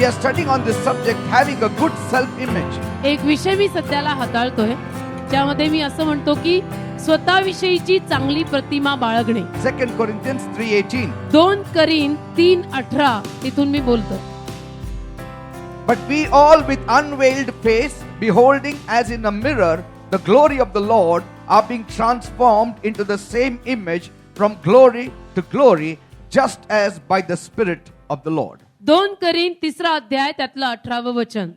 we are studying on this subject, having a good self-image. एक विषय मी सध्याला हाताळतोय ज्यामध्ये मी असं म्हणतो की स्वतःविषयीची चांगली प्रतिमा बाळगणे. 2 Corinthians 3:18. 2 करीन 3:18 तिथून मी बोलतो. But we all with unveiled face, beholding as in a mirror the glory of the Lord, are being transformed into the same image from glory to glory, just as by the Spirit of the Lord. 2 करीन 3 अध्याय त्यातलं 18वं वचन.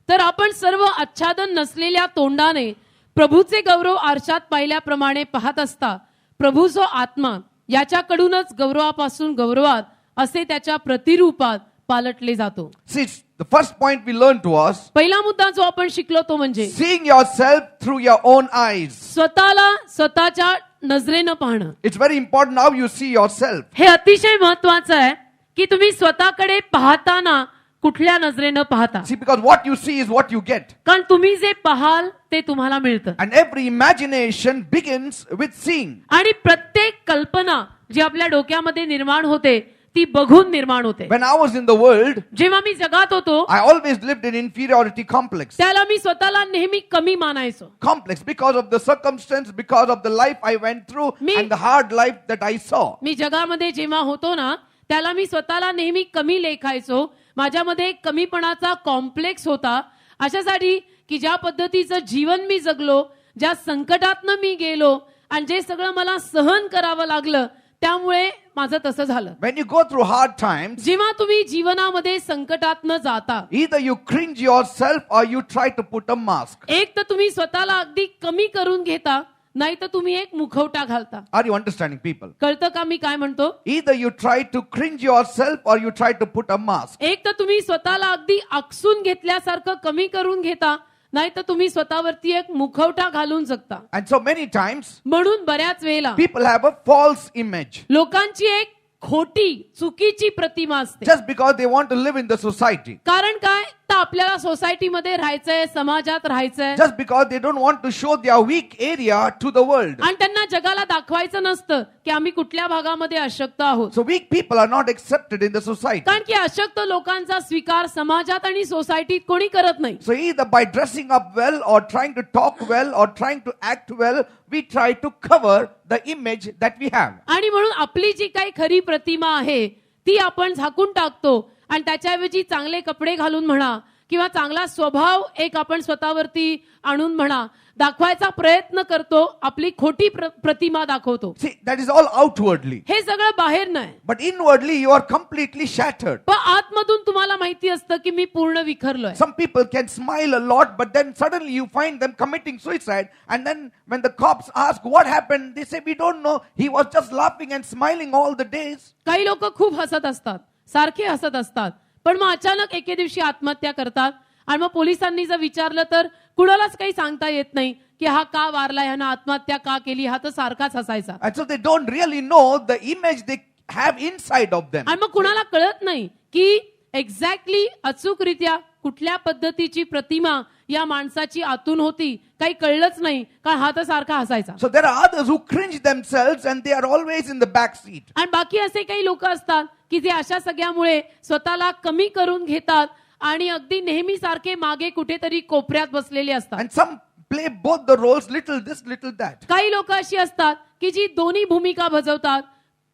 तर आपण सर्व आच्छादन नसलेल्या तोंडाने प्रभूचे गौरव आरशात पाहिल्याप्रमाणे पाहत असता प्रभू जो आत्मा याच्याकडूनच गौरवापासून गौरवात असे त्याच्या प्रतिरूपात पालटले जातो. See, the first point we learned was पहिला मुद्दा जो आपण शिकलो तो म्हणजे seeing yourself through your own eyes. स्वतःला स्वतःच्या नजरेनं पाहणं. It's very important how you see yourself. हे अतिशय महत्वाचं आहे की तुम्ही स्वतःकडे पाहताना कुठल्या नजरेनं पाहता. See, because what you see is what you get. कारण तुम्ही जे पाहाल ते तुम्हाला मिळतं. And every imagination begins with seeing. आणि प्रत्येक कल्पना जी आपल्या डोक्यामध्ये निर्माण होते ती बघून निर्माण होते. When I was in the world, जेव्हा मी जगात होतो I always lived in inferiority complex. त्याला मी स्वतःला नेहमी कमी मानायचो. Complex because of the circumstance, because of the life I went through Me- and the hard life that I saw. मी जगामध्ये जेव्हा होतो ना त्याला मी स्वतःला नेहमी कमी लेखायचो. माझ्यामध्ये एक कमीपणाचा कॉम्प्लेक्स होता. अशासाठी की ज्या पद्धतीचं जीवन मी जगलो, ज्या संकटातनं मी गेलो आणि जे सगळं मला सहन करावं लागलं त्यामुळे माझं तसं झालं. When you go through hard times, जेव्हा तुम्ही जीवनामध्ये संकटातनं जाता either you cringe yourself or you try to put a mask. एक तर तुम्ही स्वतःला अगदी कमी करून घेता नाही तर तुम्ही एक मुखवटा घालता. Are you understanding, people? कळतं का मी काय म्हणतो? Either you try to cringe yourself or you try to put a mask. एक तर तुम्ही स्वतःला अगदी आकसून घेतल्यासारखं कमी करून घेता नाही तर तुम्ही स्वतःवरती एक मुखवटा घालून जगता. And so many times, म्हणून बऱ्याच वेळेला people have a false image लोकांची एक खोटी चुकीची प्रतिमा असते. just because they want to live in the society. कारण काय तर आपल्याला सोसायटीमध्ये राहायचंय, समाजात राहायचंय Just because they don't want to show their weak area to the world. आणि त्यांना जगाला दाखवायचं नसतं की आम्ही कुठल्या भागामध्ये अशक्त आहोत. So weak people are not accepted in the society. कारण की अशक्त लोकांचा स्वीकार समाजात आणि सोसायटीत कोणी करत नाही. So either by dressing up well or trying to talk well or trying to act well, we try to cover the image that we have. आणि म्हणून आपली जी काही खरी प्रतिमा आहे ती आपण झाकून टाकतो आणि त्याच्याऐवजी चांगले कपडे घालून म्हणा किंवा चांगला स्वभाव एक आपण स्वतःवरती आणून म्हणा दाखवायचा प्रयत्न करतो. आपली खोटी प्रतिमा दाखवतो. See, that is all outwardly. हे सगळं बाहेर नाही But inwardly, you are completely shattered. पण आतमधून तुम्हाला माहिती असतं की मी पूर्ण विखरलोय. Some people can smile a lot, but then suddenly you find them committing suicide. And then when the cops ask what happened, they say, we don't know. He was just laughing and smiling all the days. काही लोक खूप हसत असतात, सारखे हसत असतात, पण मग अचानक एके दिवशी आत्महत्या करतात. आणि मग पोलिसांनी जर विचारलं तर कुणालाच काही सांगता येत नाही की हा का वारला, ह्यानं आत्महत्या का केली, हा तर सारखाच हसायचा. And so they don't really know the image they have inside of them. आणि मग कुणाला कळत नाही की एक्झॅक्टली अचूकरित्या कुठल्या पद्धतीची प्रतिमा या माणसाची आतून होती. काही कळलंच नाही कारण हा तर सारखा हसायचा. So there are others who cringe themselves and they are always in the back seat. आणि बाकी असे काही लोक असतात की जे अशा सगळ्यामुळे स्वतःला कमी करून घेतात आणि अगदी नेहमी सारखे मागे कुठेतरी कोपऱ्यात बसलेले असतात. And some play both the roles, little this, little that. काही लोक अशी असतात की जी दोन्ही भूमिका बजावतात.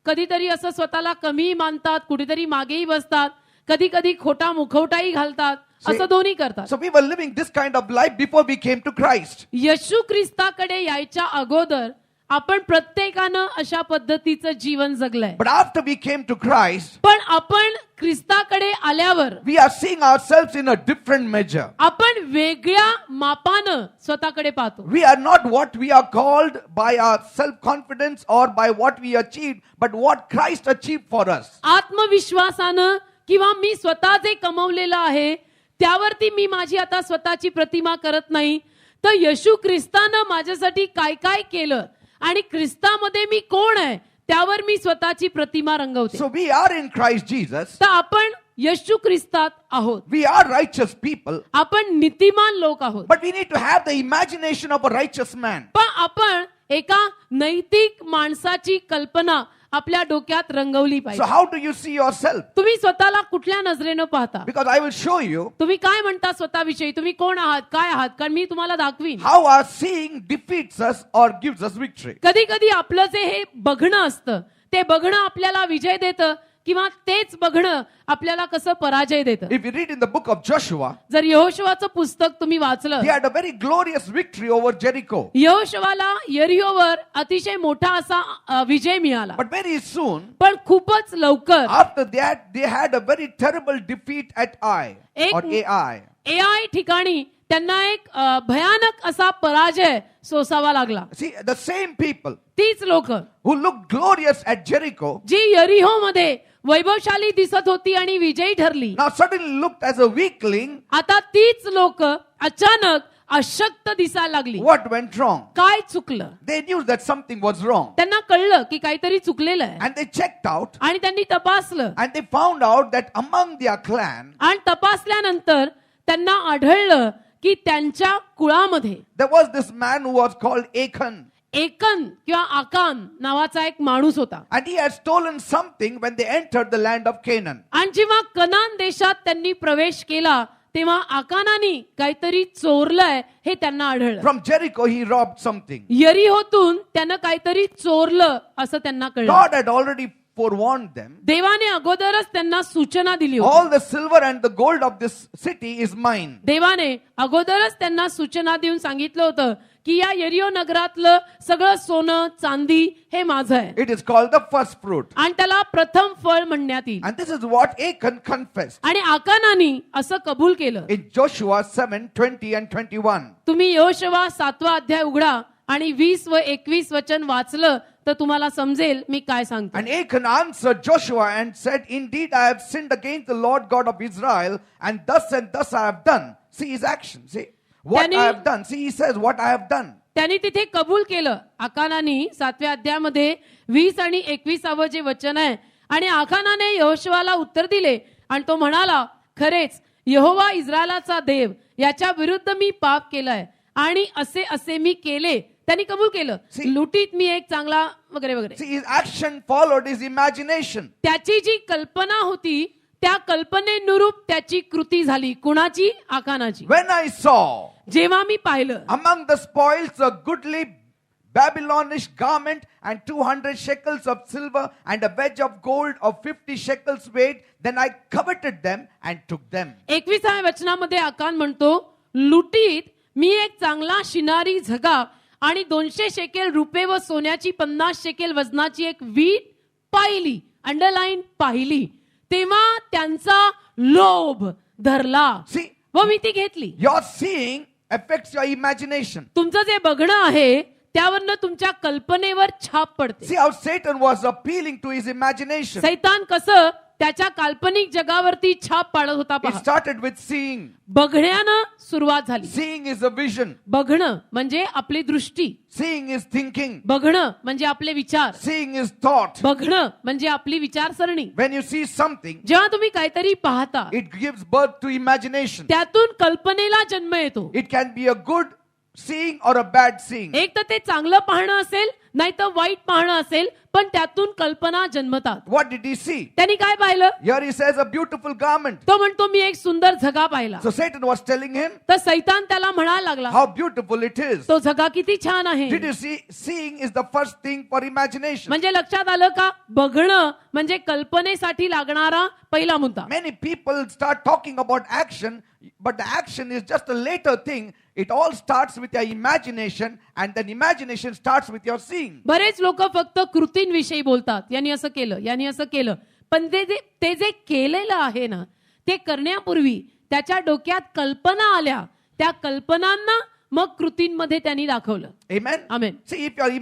कधीतरी असं स्वतःला कमी मानतात, कुठेतरी मागेही बसतात, कधी कधी खोटा मुखवटाही घालतात. असं दोन्ही करतात. So we were living this kind of life before we came to Christ. येशू ख्रिस्ताकडे यायच्या अगोदर आपण प्रत्येकानं अशा पद्धतीचं जीवन जगलंय. But after we came to Christ, पण आपण ख्रिस्ताकडे आल्यावर we are seeing ourselves in a different measure. आपण वेगळ्या मापानं स्वतःकडे पाहतो. We are not what we are called by our self-confidence or by what we achieved, but what Christ achieved for us. आत्मविश्वासानं किंवा मी स्वतः जे कमवलेलं आहे त्यावरती मी माझी आता स्वतःची प्रतिमा करत नाही, तर येशू ख्रिस्तानं माझ्यासाठी काय काय केलं आणि ख्रिस्तामध्ये मी कोण आहे त्यावर मी स्वतःची प्रतिमा रंगवते. So we are in Christ Jesus. तर आपण येशू ख्रिस्तात आहोत. We are righteous people. आपण नीतिमान लोक आहोत. But we need to have the imagination of a righteous man. पण आपण एका नैतिक माणसाची कल्पना आपल्या डोक्यात रंगवली So पाहिजे. how do you see yourself? तुम्ही स्वतःला कुठल्या नजरेनं पाहता? Because I will show you तुम्ही काय म्हणता स्वतःविषयी? तुम्ही कोण आहात, काय आहात? कारण मी तुम्हाला दाखवीन. how our seeing defeats us or gives us victory. कधी कधी आपलं जे हे बघणं असतं ते बघणं आपल्याला विजय देतं किंवा तेच बघणं आपल्याला कसं पराजय देतं. If you read in the book of Joshua, जर यहोशुवाचं पुस्तक तुम्ही वाचलं, he had a very glorious victory over Jericho. यहोशुवाला यरीहोवर अतिशय मोठा असा विजय मिळाला. But very soon, पण खूपच लवकर after that, they had a very terrible defeat at Ai or Ai. AI ठिकाणी त्यांना एक भयानक असा पराजय सोसावा लागला. See, the same people तीच लोक who looked glorious at Jericho जी यरीहो मध्ये वैभवशाली दिसत होती आणि विजयी ठरली, now suddenly looked as a weakling. आता तीच लोक अचानक अशक्त दिसायला लागली. What went wrong? काय चुकलं? They knew that something was wrong. त्यांना कळलं की काहीतरी चुकलेलं आहे And they checked out आणि त्यांनी तपासलं and they found out that among their clan, आणि तपासल्यानंतर त्यांना आढळलं की त्यांच्या कुळामध्ये there was this man who was called Achan. एकन किंवा आकान नावाचा एक माणूस होता. And he had stolen something when they entered the land of Canaan. आणि जेव्हा कनान देशात त्यांनी प्रवेश केला तेव्हा आकानानी काहीतरी चोरलंय हे त्यांना आढळलं. From Jericho, he robbed something. यरीहोतून त्यानं काहीतरी चोरलं असं त्यांना कळलं. God had already forewarned them. देवाने अगोदरच त्यांना सूचना दिली होती. All the silver and the gold of this city is mine. देवाने अगोदरच त्यांना सूचना देऊन सांगितलं होतं की या यरीहो नगरातलं सगळं सोनं चांदी हे माझं आहे It is called the first fruit. आणि त्याला प्रथम फळ म्हणण्यात येईल. And this is what Achan confessed आणि आकानानी असं कबूल केलं. in Joshua 7:20 and 21. तुम्ही यहोशुवा 7वा अध्याय उघडा आणि 20 व 21 वचन वाचलं तर तुम्हाला समजेल मी काय सांगतो. And Achan answered Joshua and said, Indeed, I have sinned against the Lord God of Israel, and thus I have done. See his action. See what Then I he- have done. See, he says, what I have done. त्यांनी तिथे कबूल केलं. आकानानी 7व्या अध्यायामध्ये 20 आणि 21 जे वचन आहे आणि आकानाने यहोशुवाला उत्तर दिले आणि तो म्हणाला, खरेच यहोवा इस्रायलाचा देव याच्या विरुद्ध मी पाप केलंय आणि असे असे मी केले. त्यांनी कबूल केलं. See- लुटीत मी एक चांगला वगैरे वगैरे. See, his action followed his imagination. त्याची जी कल्पना होती त्या कल्पनेनुरूप त्याची कृती झाली. कुणाची? आकानाची. When I saw जेव्हा मी पाहिलं among the spoils a goodly Babylonish garment and 200 shekels of silver and a wedge of gold of 50 shekels weight, then I coveted them and took them. 21व्या वचनामध्ये आकान म्हणतो, लुटीत मी एक चांगला शिनारी झगा आणि 200 शेकेल रुपये व सोन्याची 50 शेकेल वजनाची एक वीट पाहिली. अंडरलाईन पाहिली. तेव्हा त्यांचा लोभ धरला See, व मी ती घेतली. your seeing affects your imagination. तुमचं जे बघणं आहे त्यावरनं तुमच्या कल्पनेवर छाप पडते. See how Satan was appealing to his imagination. सैतान कसं त्याच्या काल्पनिक जगावरती छाप पाडत होता It पहा. started with seeing. बघण्यानं सुरुवात झाली. Seeing is a vision. बघणं म्हणजे आपली दृष्टी. Seeing is thinking. बघणं म्हणजे आपले विचार. Seeing is thought. बघणं म्हणजे आपली विचारसरणी. When you see something, जेव्हा तुम्ही काहीतरी पाहता it gives birth to imagination. त्यातून कल्पनेला जन्म येतो. It can be a good seeing or a bad seeing. एक तर ते चांगलं पाहणं असेल नाही तर वाईट पाहणं असेल पण त्यातून कल्पना जन्मतात. What did he see? त्यांनी काय पाहिलं? Here he says a beautiful garment. तो म्हणतो मी एक सुंदर झगा पाहिला. So Satan was telling him तर सैतान त्याला म्हणायला लागला, how beautiful it is. तो झगा किती छान आहे. Did you see? Seeing is the first thing for imagination. म्हणजे लक्षात आलं का? बघणं म्हणजे कल्पनेसाठी लागणारा पहिला मुद्दा. Many people start talking about action, but the action is just a later thing. It all starts with your imagination, and then imagination starts with your seeing. बरेच लोक फक्त कृतींविषयी बोलतात. यांनी असं केलं, यांनी असं केलं. पण ते जे केलेलं आहे ना ते करण्यापूर्वी त्याच्या डोक्यात कल्पना आल्या. त्या कल्पनांना मग कृतींमध्ये त्यांनी दाखवलं. Amen? Amen. See, if you're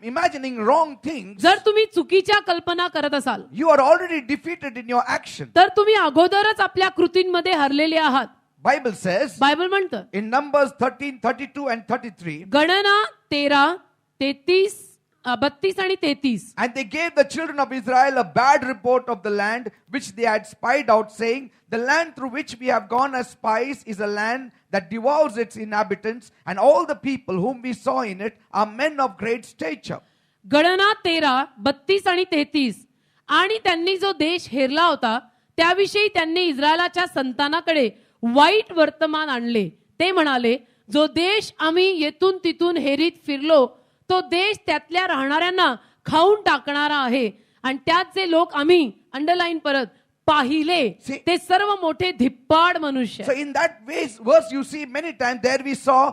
imagining wrong things, जर तुम्ही चुकीच्या कल्पना करत असाल you are already defeated in your action. तर तुम्ही अगोदरच आपल्या कृतींमध्ये हरलेले आहात. Bible says बायबल म्हणतं in Numbers 13, 32 and 33, गणना 13, 33, 32 आणि 33. and they gave the children of Israel a bad report of the land which they had spied out, saying, the land through which we have gone as spies is a land that devours its inhabitants, and all the people whom we saw in it are men of great stature. गणना 13, 32 आणि 33. आणि त्यांनी जो देश हेरला होता त्याविषयी त्यांनी इस्रायलाच्या संतानाकडे वाईट वर्तमान आणले. ते म्हणाले, जो देश आम्ही येथून तिथून हेरीत फिरलो तो देश त्यातल्या राहणाऱ्यांना खाऊन टाकणारा आहे. आणि त्यात जे लोक आम्ही अंडरलाईन परत पाहिले See- ते सर्व मोठे धिप्पाड मनुष्य. So in that verse you see many times there we saw.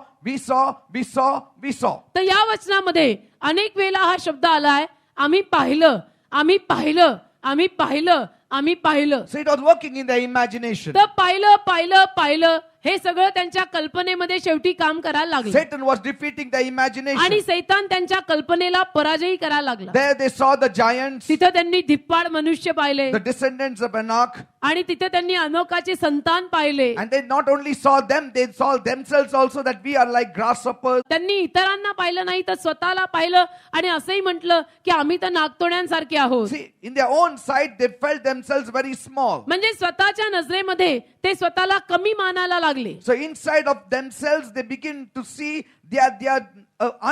तर या वचनामध्ये अनेक वेळेला हा शब्द आलाय, आम्ही पाहिलं, आम्ही पाहिलं, आम्ही पाहिलं, आम्ही पाहिलं. So it was working in their imagination. तर पाहिलं पाहिलं पाहिलं हे सगळं त्यांच्या कल्पनेमध्ये शेवटी काम करायला लागलं. Satan was defeating their आणि imagination. सैतान त्यांच्या कल्पनेला पराजयी करायला लागला. There they saw the giants, तिथं त्यांनी धिप्पाड मनुष्य पाहिले the descendants of Anak, आणि तिथे त्यांनी अनोकाचे संतान पाहिले. and they not only saw them, they saw themselves also that we are like grasshoppers. त्यांनी इतरांना पाहिलं नाही तर स्वतःला पाहिलं आणि असंही म्हटलं की आम्ही तर नागतोड्यांसारखे आहोत. See, in their own sight, they felt themselves very small. म्हणजे स्वतःच्या नजरेमध्ये ते स्वतःला कमी मानायला लागले. So inside of themselves, they begin to see they are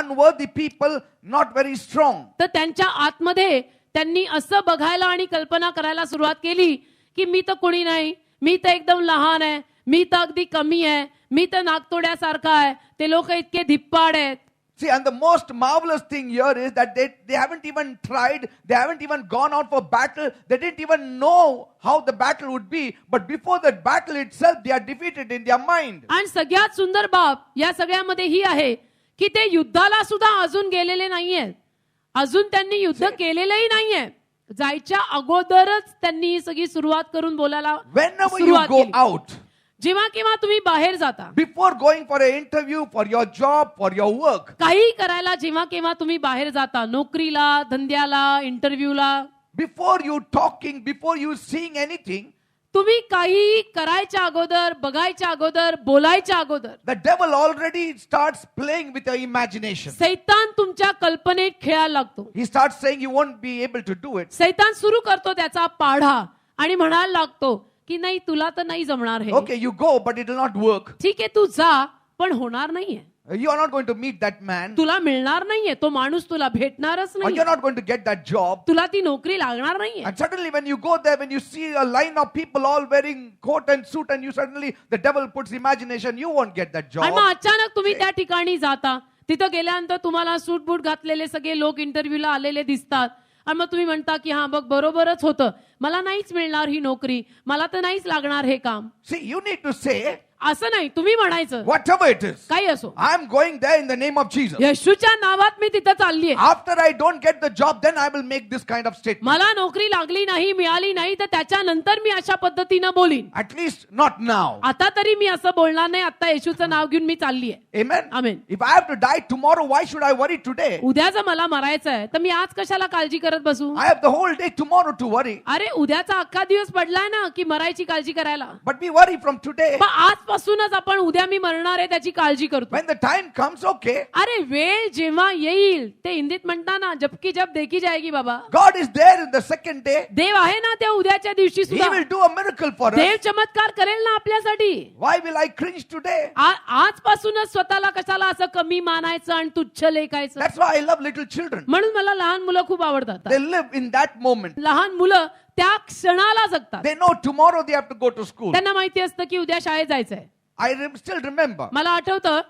unworthy people, not very strong. तर त्यांच्या आतमध्ये त्यांनी असं बघायला आणि कल्पना करायला सुरुवात केली की मी तर कोणी नाही, मी तर एकदम लहान आहे, मी तर अगदी कमी आहे, मी तर नागतोड्यासारखा आहे, ते लोक इतके धिप्पाड आहेत. See, and the most marvelous thing here is that they haven't even tried, they haven't even gone out for battle, they didn't even know how the battle would be, but before that battle itself, they are defeated in their mind. आणि सगळ्यात सुंदर बाब या सगळ्यामध्ये ही आहे की ते युद्धाला सुद्धा अजून गेलेले नाहीयेत, अजून त्यांनी युद्ध केलेलंही नाहीये. जायच्या अगोदरच त्यांनी ही सगळी सुरुवात करून बोलायला Whenever you सुरुवात go केली. out, जेव्हा केव्हा तुम्ही बाहेर जाता, before going for an interview, for your job, for your work, काही करायला जेव्हा केव्हा तुम्ही बाहेर जाता, नोकरीला, धंद्याला, इंटरव्ह्यूला, before you talking, before you seeing anything, तुम्ही काही करायच्या अगोदर, बघायच्या अगोदर, बोलायच्या अगोदर the devil already starts playing with your imagination. सैतान तुमच्या कल्पनेत खेळायला लागतो. He starts saying you won't be able to do it. सैतान सुरू करतो त्याचा पाढा आणि म्हणायला लागतो की नाही, तुला तर नाही जमणार हे. Okay, you go, but it will not work. ठीक आहे, तू जा, पण होणार नाहीये. You are not going to meet that man, तुला मिळणार नाहीये, तो माणूस तुला भेटणारच or नाही, you're not going to get that job. तुला ती नोकरी लागणार नाहीये. And suddenly, when you go there, when you see a line of people all wearing coat and suit, and you suddenly, the devil puts imagination, you won't get that आणि मग job. अचानक तुम्ही त्या ठिकाणी जाता, तिथं गेल्यानंतर तुम्हाला सूट बूट घातलेले सगळे लोक इंटरव्ह्यूला आलेले दिसतात. आणि मग तुम्ही म्हणता की हा बघ, बरोबरच होतं, मला नाहीच मिळणार ही नोकरी, मला तर नाहीच लागणार हे काम. See, you need to say, असं नाही, तुम्ही म्हणायचं whatever it is, काही असो, I'm going there in the name of Jesus. येशूच्या नावात मी तिथं चाललीये. After I don't get the job, then I will make this kind of statement. मला नोकरी लागली नाही, मिळाली नाही, तर त्याच्यानंतर मी अशा पद्धतीनं बोलीन. At least not now. आता तरी मी असं बोलणार नाही, आता येशूचं नाव घेऊन मी चाललीये. Amen. Amen. If I have to die tomorrow, why should I worry today? उद्या जर मला मरायचं आहे तर मी आज कशाला काळजी करत बसू. I have the whole day tomorrow to worry. अरे उद्याचा अख्खा दिवस पडलाय ना की मरायची काळजी करायला. But we worry from today. पण आजपासूनच आपण उद्या मी मरणार आहे त्याची काळजी करतो. When the time comes, okay. अरे वेळ जेव्हा येईल, ते हिंदीत म्हणता ना, जबकी जब देखी जाएगी बाबा. God is there in the second day. देव आहे ना त्या उद्याच्या दिवशी He सुद्धा. will do a miracle for Dev us. चमत्कार करेल ना आपल्यासाठी. Why will I cringe today? आजपासूनच स्वतःला कशाला असं कमी मानायचं आणि तुच्छ लेखायचं. That's why I love little children. म्हणून मला लहान मुलं खूप आवडतात. They live in that moment. लहान मुलं त्या क्षणाला जगतात. They know tomorrow they have to go to school. त्यांना माहिती असतं की उद्या शाळेत जायचंय. I still remember मला आठवतं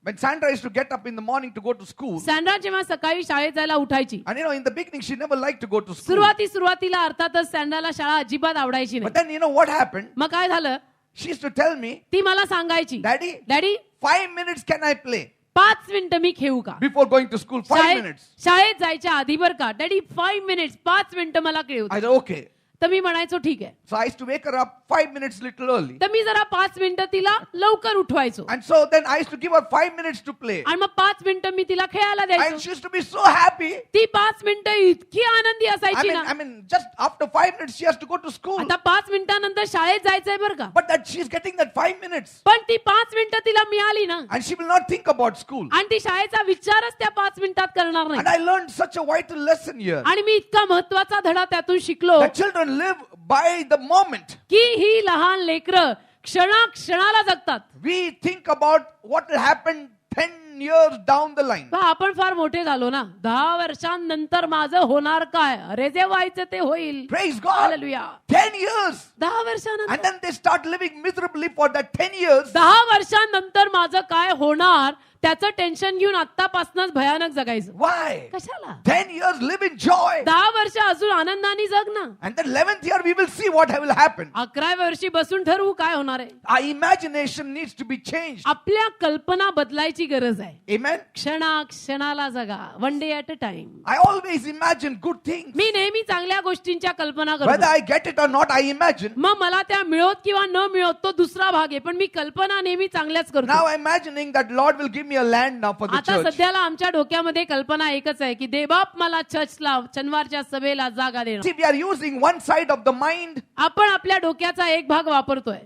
when Sandra used to get up in the morning to go to school. Sandra जेव्हा सकाळी शाळेत जायला उठायची, And in the beginning, she never liked to go to school. सुरुवातीला अर्थातच सॅन्ड्राला शाळा अजिबात आवडायची But नाही. then what happened? मग काय झालं, She used to tell me, ती मला सांगायची, Daddy, daddy 5 minutes can I play 5 मिनिटं मी खेळू का. before going to school? 5 minutes. शाळेत जायच्या आधी बर का, डॅडी 5 मिनिट्स, 5 मिनिटं मला खेळू. I said, okay. तर मी म्हणायचो ठीक आहे. So I used to wake her up 5 minutes little early. तर मी जरा 5 मिनिटं तिला लवकर उठवायचो And so then I used to give her 5 minutes to play. आणि मग 5 मिनिटं मी तिला खेळायला And द्यायचो. she used to be so happy. ती 5 मिनिटं इतकी आनंदी असायची ना. I mean, just after 5 minutes, she has to go to school. आता 5 मिनिटांनंतर शाळेत जायचंय बरं का. But that she's getting that 5 minutes. पण ती 5 मिनिटं तिला मिळाली ना, And she will not think about school. आणि ती शाळेचा विचारच त्या 5 मिनिटात करणार And नाही. I learned such a vital lesson here. आणि मी इतका महत्वाचा धडा त्यातून शिकलो The children live by the moment. की ही लहान लेकरं क्षणाक्षणाला जगतात. We think about what will happen 10 10 years down the line. पहा, आपण फार मोठे झालो ना. 10 वर्षांनंतर माझं होणार काय? अरे जे व्हायचं ते होईल. Praise God. Hallelujah. 10 years. 10 And वर्षानंतर then they start living miserably for that 10 years. 10 वर्षांनंतर माझं काय होणार त्याचं टेन्शन घेऊन आत्तापासूनच भयानक जगायचं. Why? कशाला? 10 years live in joy. 10 वर्ष अजून आनंदाने जग ना. And then 11th year we will see what will happen. 11व्या वर्षी बसून ठरवू काय होणार आहे. Our imagination needs to be changed. आपल्या कल्पना बदलायची गरज आहे. Amen. क्षणाला जगा. One day at a time. I always imagine good things. मी नेहमी चांगल्या गोष्टींच्या कल्पना Whether करतो. I get it or not, I imagine. मग मला त्या मिळवत किंवा न मिळवत तो दुसरा भाग आहे, पण मी कल्पना नेहमी चांगल्याच करतो. Now I'm imagining that Lord will give me a land now for the आता church. सध्याला आमच्या डोक्यामध्ये कल्पना एकच आहे की देवबाप मला चर्चला शनिवारच्या सभेला जागा देणार. See, we are using one side of the mind. आपण आपल्या डोक्याचा एक भाग वापरतोय.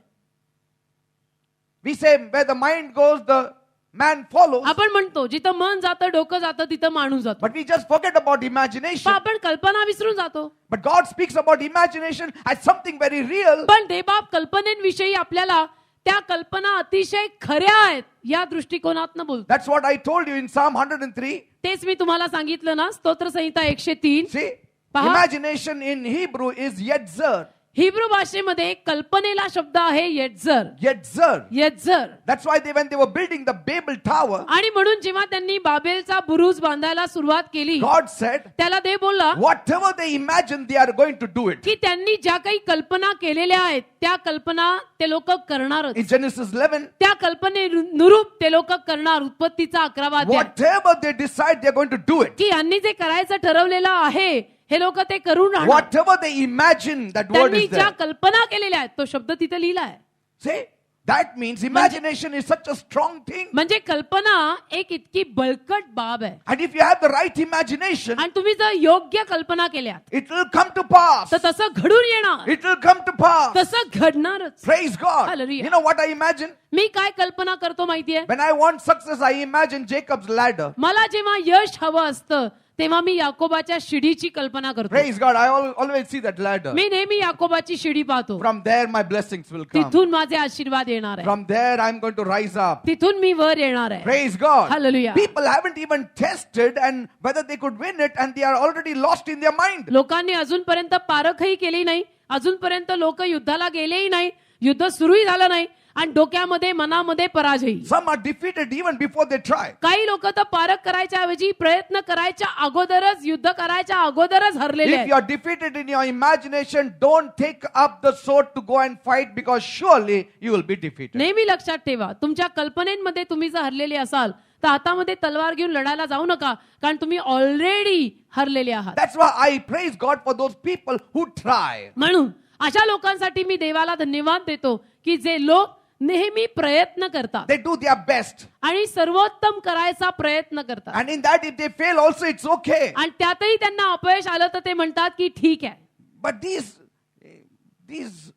We say where the mind goes, the man follows. आपण म्हणतो जिथं मन जातं डोकं जातं तिथं माणूस जातो. But we just forget about पण imagination. आपण कल्पना विसरून जातो. But God speaks about imagination as something very real. पण देवबाप कल्पनेविषयी आपल्याला त्या कल्पना अतिशय खऱ्या आहेत या दृष्टिकोनातनं बोलतो. That's what I told you in Psalm 103. तेच मी तुम्हाला सांगितलं ना. स्तोत्र संहिता 103. See, Paha. imagination in Hebrew is yetzer. Hebrew भाषेमध्ये कल्पनेला शब्द आहे येट्झर. Yetzer. येट्झर. That's why when they were building the Babel Tower, आणि म्हणून जेव्हा त्यांनी बाबेलचा बुरुज बांधायला सुरुवात केली God said, त्याला देव बोलला whatever they imagine, they are going to do it. की त्यांनी ज्या काही कल्पना केलेल्या आहेत त्या कल्पना ते लोक करणारच. In Genesis 11, त्या कल्पनेनुरूप ते लोक करणार. उत्पत्तीचा 11वा अध्याय. whatever they decide, they are going to do it. की यांनी जे करायचं ठरवलेलं आहे हे लोक ते करून राहणार. Whatever they imagine, that word त्यांनी is ज्या there. कल्पना केलेल्या आहेत तो शब्द तिथे लिहिला आहे. See, that means imagination is such a strong thing. म्हणजे कल्पना एक इतकी बळकट बाब आहे. And if you have the right imagination, आणि तुम्ही जर योग्य कल्पना केल्या it will come to pass. तर तसं घडून येणार. It will come to pass. तसं घडणारच. Praise God. Hallelujah. You know what I imagine? मी काय कल्पना करतो माहितीये. When I want success, I imagine Jacob's ladder. मला जेव्हा यश हवं असतं तेव्हा मी याकोबाच्या शिडीची कल्पना करतो. Praise God. I always see that ladder. मी नेहमी याकोबाची शिडी पाहतो. From there, my blessings will come. तिथून माझे आशीर्वाद येणार आहे. From there, I'm going to rise up. तिथून मी वर येणार आहे. Praise God. Hallelujah. People haven't even tested and whether they could win it, and they are already lost in their mind. लोकांनी अजूनपर्यंत पारखही केली नाही. अजूनपर्यंत लोक युद्धाला गेलेही नाही. युद्ध सुरूही झालं नाही. आणि डोक्यामध्ये मनामध्ये पराजय. Some are defeated even before they try. काही लोक तर पारख करायच्या ऐवजी प्रयत्न करायच्या अगोदरच युद्ध करायच्या अगोदरच हरलेले If आहेत. you are defeated in your imagination, don't take up the sword to go and fight, because surely you will be defeated. नेहमी लक्षात ठेवा तुमच्या कल्पनेमध्ये तुम्ही जर हरलेले असाल तर हातामध्ये तलवार घेऊन लढायला जाऊ नका. कारण तुम्ही ऑलरेडी हरलेले आहात. That's why I praise God for those people who try. म्हणून अशा लोकांसाठी मी देवाला धन्यवाद देतो की जे लोक नेहमी प्रयत्न करतात They do their best. आणि सर्वोत्तम करायचा प्रयत्न करतात. And in that, if they fail also, it's okay. आणि त्यातही त्यांना अपयश आलं तर ते म्हणतात की ठीक आहे. But these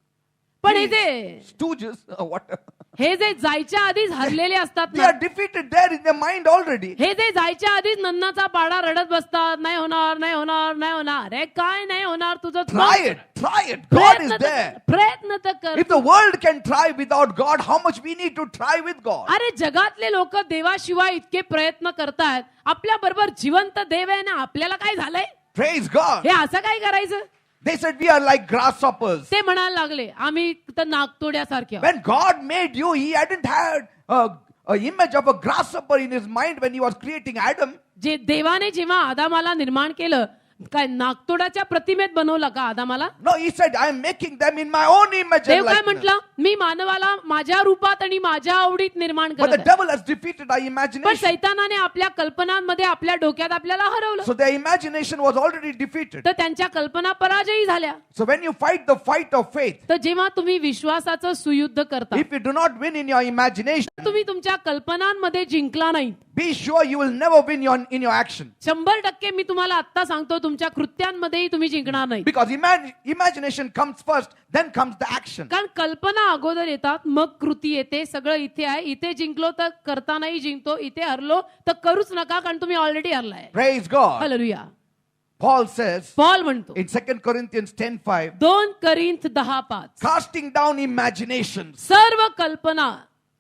पण हे जे stooges, what? हे जे जायच्या आधीच हरलेले असतात They ना, are defeated there in their mind already. हे जे जायच्या आधीच नन्नाचा पाडा रडत बसतात. नाही होणार, नाही होणार, नाही होणार. अरे काय नाही होणार तुझं? Try it. Try it. God is there. प्रयत्न तर कर. If the world can try without God, how much we need to try with God? अरे जगातले लोक देवाशिवाय इतके प्रयत्न करतायत. आपल्या बरोबर जिवंत देव आहे ना, आपल्याला काय झालंय? Praise God. हे असं काय करायचं? They said we are like grasshoppers. ते म्हणायला लागले आम्ही तर नागतोड्यासारखे. When God made you, He hadn't had a image of a grasshopper in His mind when He was creating Adam. जे देवाने जेव्हा आदामाला निर्माण केलं काय नागतोडाच्या प्रतिमेत बनवलं का आदामाला? No, He said, I am making them in my own image and देव काय likeness. म्हटलं? मी मानवाला माझ्या रूपात आणि माझ्या आवडीत निर्माण But the करत आहे. devil has defeated our पण imagination. सैतानाने आपल्या कल्पनांमध्ये आपल्या डोक्यात आपल्याला हरवलं. So their imagination was already defeated. तर त्यांच्या कल्पना पराजयी झाल्या. So when you fight the fight of faith, तर जेव्हा तुम्ही विश्वासाचं सुयुद्ध करता, if you do not win in your imagination, तुम्ही तुमच्या कल्पनांमध्ये जिंकला नाही. be sure you will never win in your action. 100% मी तुम्हाला आता सांगतो तुमच्या कृत्यांमध्येही तुम्ही जिंकणार नाही. Because imagination comes first, then comes the action. कारण कल्पना अगोदर येतात मग कृती येते. सगळं इथे आहे. इथे जिंकलो तर करतानाही जिंकतो. इथे हरलो तर करूच नका कारण तुम्ही ऑलरेडी हरलाय. Praise God. Hallelujah. Paul says Paul म्हणतो in 2 Corinthians 10:5, 2 Corinth 10:5 casting down imaginations. सर्व कल्पना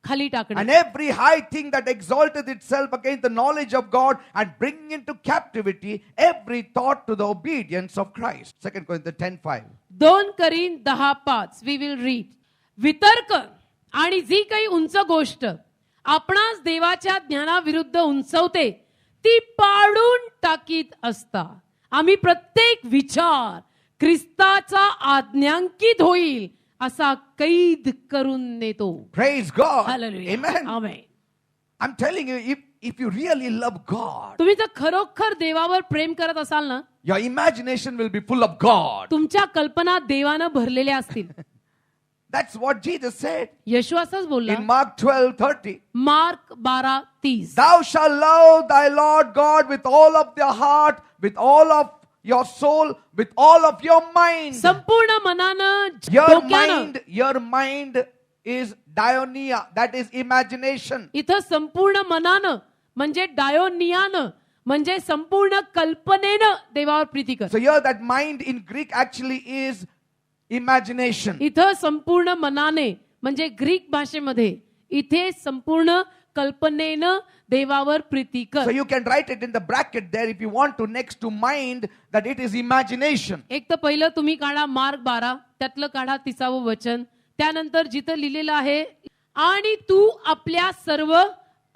खाली टाकणे. And every high thing that exalteth itself against the knowledge of God, and bringing into captivity every thought to the obedience of Christ. 2 Corinthians 10:5. 2 Corinth 10:5 we will read. वितर्क आणि जी काही उंच गोष्ट आपणास देवाच्या ज्ञानाविरुद्ध उंचवते ती पाडून टाकीत असता आम्ही प्रत्येक विचार ख्रिस्ताचा आज्ञांकित होईल असा कैद करून नेतो. Praise God. Hallelujah. Amen. Amen. I'm telling you, if you really love God, तुम्ही जर खरोखर देवावर प्रेम करत असाल ना, your imagination will be full of God. तुमच्या कल्पना देवानं भरलेल्या असतील. That's what Jesus said येशू असंच बोलला. in Mark 12:30. Mark 12:30. Thou shalt love thy Lord God with all of your heart, with all of your soul, with all of your mind. संपूर्ण मनानं, Your डोक्यानं. mind is Dionia, that is imagination. इथं संपूर्ण मनानं म्हणजे डायोनियानं म्हणजे संपूर्ण कल्पनेनं देवावर प्रीती कर. So here that mind in Greek actually is imagination. इथं संपूर्ण मनाने म्हणजे ग्रीक भाषेमध्ये इथे संपूर्ण कल्पनेनं देवावर प्रीती So कर. you can write it in the bracket there if you want to, next to mind, that it is imagination. एक तर पहिलं तुम्ही काढा मार्क 12 त्यातलं काढा 30वं वचन. त्यानंतर जिथं लिहिलेलं आहे आणि तू आपल्या सर्व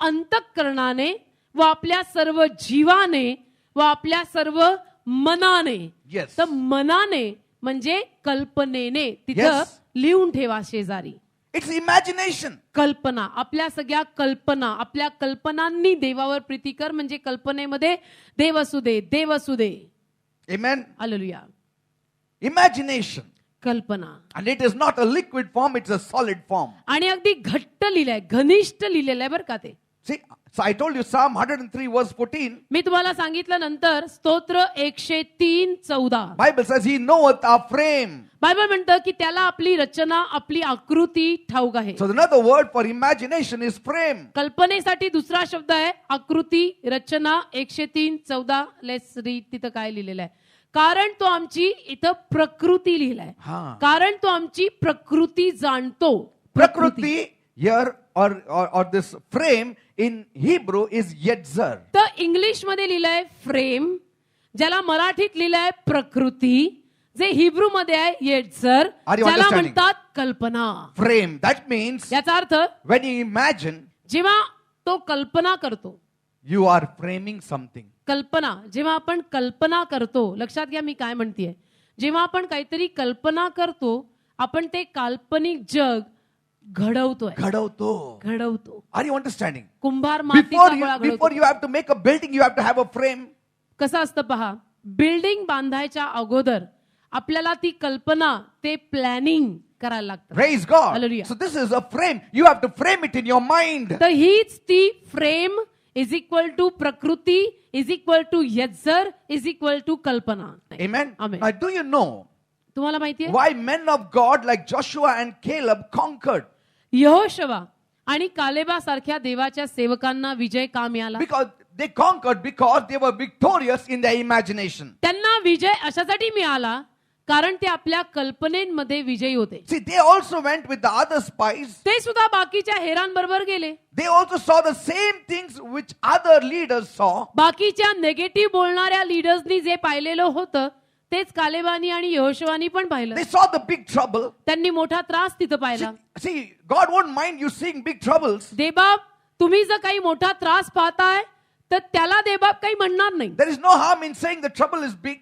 अंतःकरणाने व आपल्या सर्व जीवाने व आपल्या सर्व मनाने. Yes. तर मनाने म्हणजे कल्पनेने तिथं Yes. लिहून ठेवा शेजारी. It's imagination. कल्पना, आपल्या सगळ्या कल्पना, आपल्या कल्पनांनी देवावर प्रीती कर म्हणजे कल्पनेमध्ये देव असू दे, देव असू दे. Amen. हालेलुया. Imagination. कल्पना. And it is not a liquid form, it's a solid form. आणि अगदी घट्ट लिहिलंय, घनिष्ठ लिहिलेलं आहे बरं का ते. See, so I told you Psalm 103 verse 14. मी तुम्हाला सांगितलं नंतर स्तोत्र 103:14. Bible says he knoweth our frame. Bible म्हणतं की त्याला आपली रचना, आपली आकृती ठाऊक आहे. So another word for imagination is frame. कल्पनेसाठी दुसरा शब्द आहे आकृती, रचना. 103:14 लेट्स रीड. तिथं काय लिहिलेलं आहे? कारण तो आमची, इथं प्रकृती लिहिलाय. हा. कारण तो आमची प्रकृती जाणतो. Prakriti here or this frame in Hebrew is Yetzer. तर इंग्लिश मध्ये लिहिलंय फ्रेम, ज्याला मराठीत लिहिलंय प्रकृती, जे हिब्रू मध्ये आहे येट्झर, Are you ज्याला understanding? म्हणतात कल्पना. Frame. That means याचा अर्थ when you imagine, जेव्हा तो कल्पना करतो, you are framing something. कल्पना, जेव्हा आपण कल्पना करतो, लक्षात घ्या मी काय म्हणतेय, जेव्हा आपण काहीतरी कल्पना करतो आपण ते काल्पनिक जग घडवतोय. घडवतो. Are you understanding? कुंभार मातीचा गोळा Before घडवतो. you have to make a building, you have to have a frame. कसं असतं पहा, बिल्डिंग बांधायच्या अगोदर आपल्याला ती कल्पना, ते प्लॅनिंग करायला लागतं. Praise God. Hallelujah. So this is a frame. You have to frame it in your mind. तर हीच ती फ्रेम इज इक्वल टू प्रकृती is equal to yetzer is equal to कल्पना. Amen. Amen. Now, do you know तुम्हाला माहितीये why men of God like Joshua and Caleb conquered? यहोशवा आणि कालेबा सारख्या देवाच्या सेवकांना विजय का मिळाला? Because they conquered because they were victorious in their imagination. त्यांना विजय अशासाठी मिळाला कारण ते आपल्या कल्पनेमध्ये विजयी होते. See, they also went with the other spies. ते सुद्धा बाकीच्या हेरांबरोबर गेले. They also saw the same things which other leaders saw. बाकीच्या नेगेटिव्ह बोलणाऱ्या लीडर्सनी जे पाहिलेलं होतं तेच कालेबानी आणि यहोशवानी पण पाहिलं. They saw the big trouble. त्यांनी मोठा त्रास तिथं पाहिला. See, God won't mind you seeing big troubles. देबाब, तुम्ही जर काही मोठा त्रास पाहताय तर त्याला देबाब काही म्हणणार नाही. There is no harm in saying the trouble is big.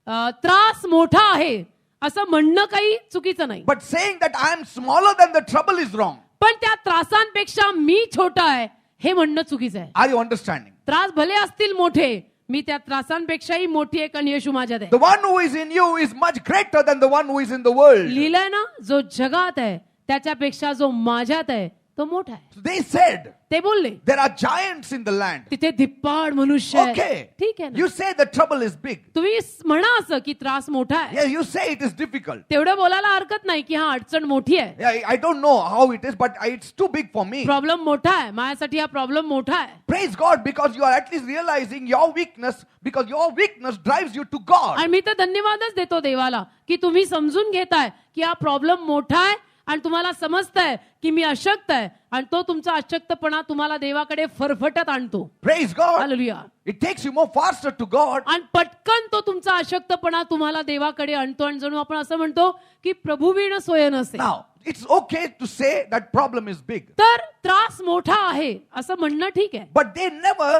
त्रास मोठा आहे असं म्हणणं काही चुकीचं नाही. But saying that I am smaller than the trouble is wrong. पण त्या त्रासांपेक्षा मी छोटा आहे हे म्हणणं चुकीचं आहे. Are you understanding? त्रास भले असतील मोठे, मी त्या त्रासांपेक्षाही मोठी आहे कारण येशू माझ्यात आहे. The one who is in you is much greater than the one who is in the world. लिहिलंय ना, जो जगात आहे त्याच्यापेक्षा जो माझ्यात आहे तो मोठा आहे. So they said ते बोलले there are giants in the land. तिथे धिप्पाड मनुष्य आहेत. Okay. ठीक आहे ना, You say the trouble is big. तुम्ही म्हणा असं की त्रास मोठा आहे. Yeah, you say it is difficult. तेवढं बोलायला हरकत नाही की हा अडचण मोठी आहे, Yeah, I don't know how it is, but it's too big for me. Problem मोठा आहे, माझ्यासाठी हा प्रॉब्लेम मोठा आहे. Praise God, because you are at least realizing your weakness, because your weakness drives you to God. आणि मी तर धन्यवादच देतो देवाला की तुम्ही समजून घेताय की हा प्रॉब्लेम मोठा आहे आणि तुम्हाला समजतंय की मी अशक्त आहे आणि तो तुमचा अशक्तपणा तुम्हाला देवाकडे फरफटत आणतो. Praise God. Hallelujah. It takes you more faster to God. आणि पटकन तो तुमचा अशक्तपणा तुम्हाला देवाकडे आणतो आणि जणू आपण असं म्हणतो की प्रभुवीण सोय नसे. Now, it's okay to say that problem is big. तर त्रास मोठा आहे असं म्हणणं ठीक आहे. But they never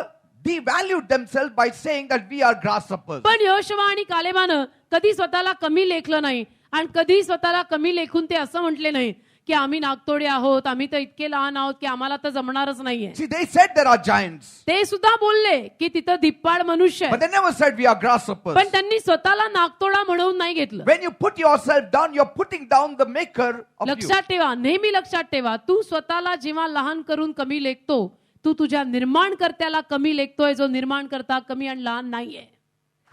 devalued themselves by saying that we are grasshoppers. पण यहोशुवा आणि कालेबानं कधी स्वतःला कमी लेखलं नाही आणि कधी स्वतःला कमी लेखून ते असं म्हटले नाही की आम्ही नागतोडे आहोत, आम्ही तर इतके लहान आहोत की आम्हाला तर जमणारच नाहीये. See, they said there are giants, ते सुद्धा बोलले की तिथं धिप्पाड मनुष्य but आहे, they never said we are grasshoppers. पण त्यांनी स्वतःला नागतोडा म्हणून नाही घेतलं. When you put yourself down, you're putting down the maker of you. लक्षात ठेवा, नेहमी लक्षात ठेवा, तू स्वतःला जेव्हा लहान करून कमी लेखतो तू तुझ्या निर्माणकर्त्याला कमी लेखतोय, जो निर्माणकर्ता कमी आणि लहान नाहीये.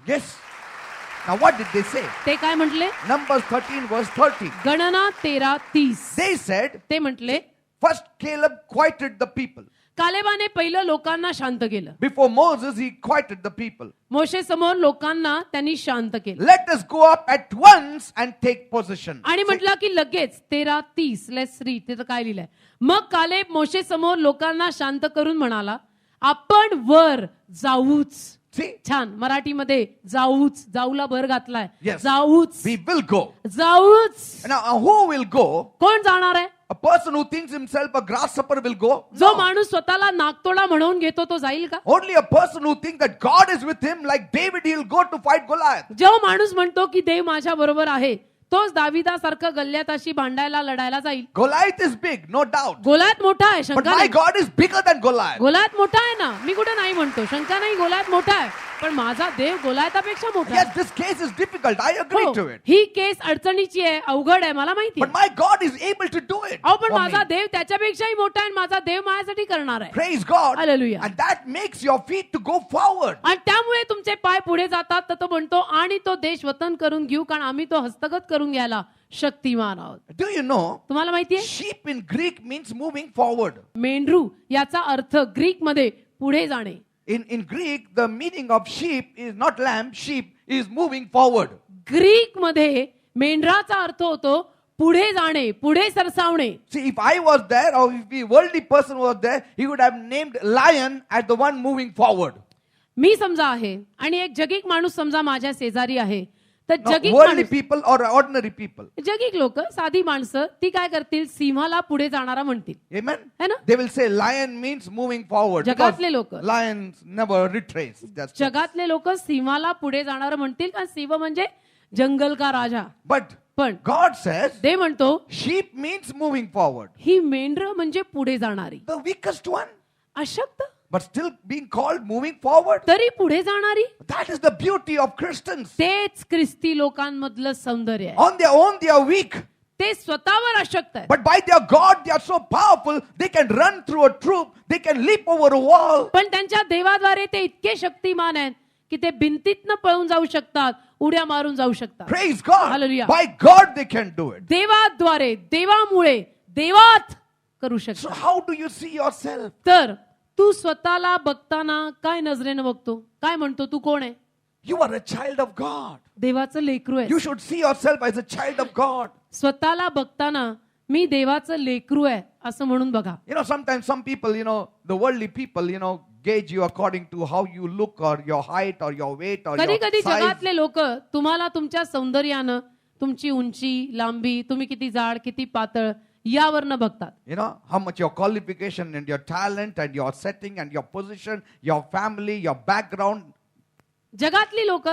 Yes. Now what did they say? ते काय म्हटले? Numbers 13 verse 30. गणना 13:30. They said, ते म्हटले first Caleb quieted the people. कालेबाने पहिलं लोकांना शांत केलं. Before Moses, he quieted the people. मोशे समोर लोकांना त्यांनी शांत केलं Let us go up at once and take possession. आणि म्हटलं की लगेच 13:30. Let's read. तिथं काय लिहिलंय? मग कालेब मोशे समोर लोकांना शांत करून म्हणाला, आपण वर जाऊच. See, छान. मराठीमध्ये जाऊच, जाऊला भर घातलाय. Yes. जाऊच, we will go. जाऊच. Now, who will go? कोण जाणार आहे? A person who thinks himself a grasshopper will go? जो No. माणूस स्वतःला नागतोडा म्हणून घेतो तो जाईल का? Only a person who thinks that God is with him, like David, he'll go to fight Goliath. जो माणूस म्हणतो की देव माझ्या बरोबर आहे तोच दाविदासारखं गल्ल्याताशी भांडायला लढायला जाईल. Goliath is big, no doubt. गोलात मोठा आहे, But शंका my नाही. God is bigger than Goliath. गोलात मोठा आहे ना, मी कुठे नाही म्हणतो, शंका नाही, गोलात मोठा आहे, पण माझा देव गोलायतापेक्षा मोठा Yes, आहे. this case is difficult. I agree हो, to it. ही केस अडचणीची आहे, अवघड आहे, मला माहिती But आहे. my God is able to do it. अहो, पण for माझा me. देव त्याच्यापेक्षाही मोठा आहे आणि माझा देव माझ्यासाठी करणार आहे. Praise God. Hallelujah. And that makes your feet to go forward. आणि त्यामुळे तुमचे पाय पुढे जातात. तर तो म्हणतो आणि तो देश वतन करून घेऊ, कारण आम्ही तो हस्तगत करून घ्यायला शक्तिमान आहोत. Do you know? तुम्हाला माहितीये, Sheep in Greek means moving forward. मेंढरू याचा अर्थ ग्रीक मध्ये पुढे जाणे. In Greek, the meaning of sheep is not lamb, sheep is moving forward. Greek मध्ये मेंढराचा अर्थ होतो पुढे जाणे, पुढे सरसावणे. See, if I was there or if the worldly person was there, he would have named lion as the one moving forward. मी समजा आहे आणि एक जगिक माणूस समजा माझ्या शेजारी आहे, तर Now, जगिक worldly माणूस, people or ordinary people. जगिक लोक, साधी माणसं, ती काय करतील? सिंहाला पुढे जाणारा म्हणतील, Amen? है ना? They will say lion means moving forward. Because जगातले लोक, lions never retrace. That's it. जगातले लोक सिंहाला पुढे जाणारं म्हणतील, कारण सिंह म्हणजे जंगल का राजा. But पण God says ते म्हणतो sheep means moving forward. ही मेंढर म्हणजे पुढे जाणारी, The weakest one, अशक्त but still being called moving forward. तरी पुढे जाणारी. That is the beauty of Christians. तेच ख्रिस्ती लोकांमधलं सौंदर्य आहे. On their own, they are weak. ते स्वतःवर अशक्त आहे, But by their God, they are so powerful, they can run through a troop, they can leap over a wall. पण त्यांच्या देवाद्वारे ते इतके शक्तिमान आहेत की ते भिंतीतनं पळून जाऊ शकतात, उड्या मारून जाऊ शकतात. Praise God. Hallelujah. By God, they can do it. देवाद्वारे, देवामुळे, देवात करू So, शकतात. how do you see yourself? तर तू स्वतःला बघताना काय नजरेनं बघतो? काय म्हणतो? तू कोण आहे? You are a child of God. देवाचं लेकरू आहे. You should see yourself as a child of God. स्वतःला बघताना मी देवाचं लेकरू आहे असं म्हणून बघा. You know, sometimes some people, the worldly people, gauge you according to how you look or your height or your weight or कधी your कधी size. जगातले लोक तुम्हाला तुमच्या सौंदर्यानं, तुमची उंची, लांबी, तुम्ही किती जाड, किती पातळ यावरनं बघतात. How much your qualification and your talent and your setting and your position, your family, your background. जगातली लोक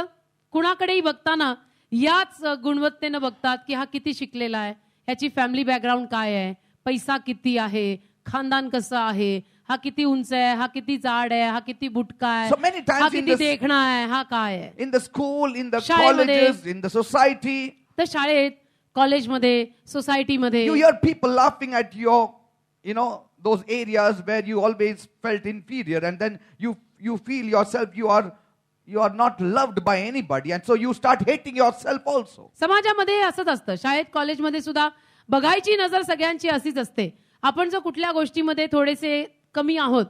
कुणाकडेही बघताना याच गुणवत्तेनं बघतात की हा किती शिकलेला आहे, ह्याची फॅमिली बॅकग्राऊंड काय आहे, पैसा किती आहे, खानदान कसं आहे, हा किती उंच आहे, हा किती जाड आहे, हा किती बुटका आहे, So many times हा in किती this- देखणा आहे, हा काय आहे. In the school, in the शाळेमध्ये, colleges, in the society, तर शाळेत, कॉलेजमध्ये, सोसायटीमध्ये you hear people laughing at your, those areas where you always felt inferior, and then you feel yourself you are not loved by anybody, and so you start hating yourself also. समाजामध्ये असंच असतं. शाळेत, कॉलेजमध्ये सुद्धा बघायची नजर सगळ्यांची अशीच असते. आपण जर कुठल्या गोष्टीमध्ये थोडेसे कमी आहोत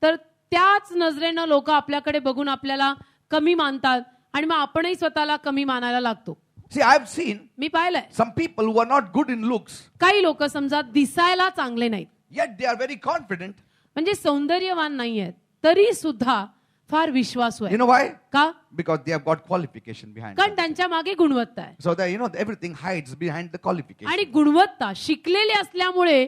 तर त्याच नजरेनं लोक आपल्याकडे बघून आपल्याला कमी मानतात आणि मग आपणही स्वतःला कमी मानायला लागतो. See, I've seen मी पाहिलंय some people who are not good in looks, काही लोक समजा दिसायला चांगले नाहीत, yet they are very confident. म्हणजे सौंदर्यवान नाहीयेत, तरी सुद्धा फार विश्वासू You आहे. know why? का? Because they have got qualification behind कारण them. त्यांच्या मागे गुणवत्ता आहे. So that, everything hides behind the qualification. आणि गुणवत्ता शिकलेले असल्यामुळे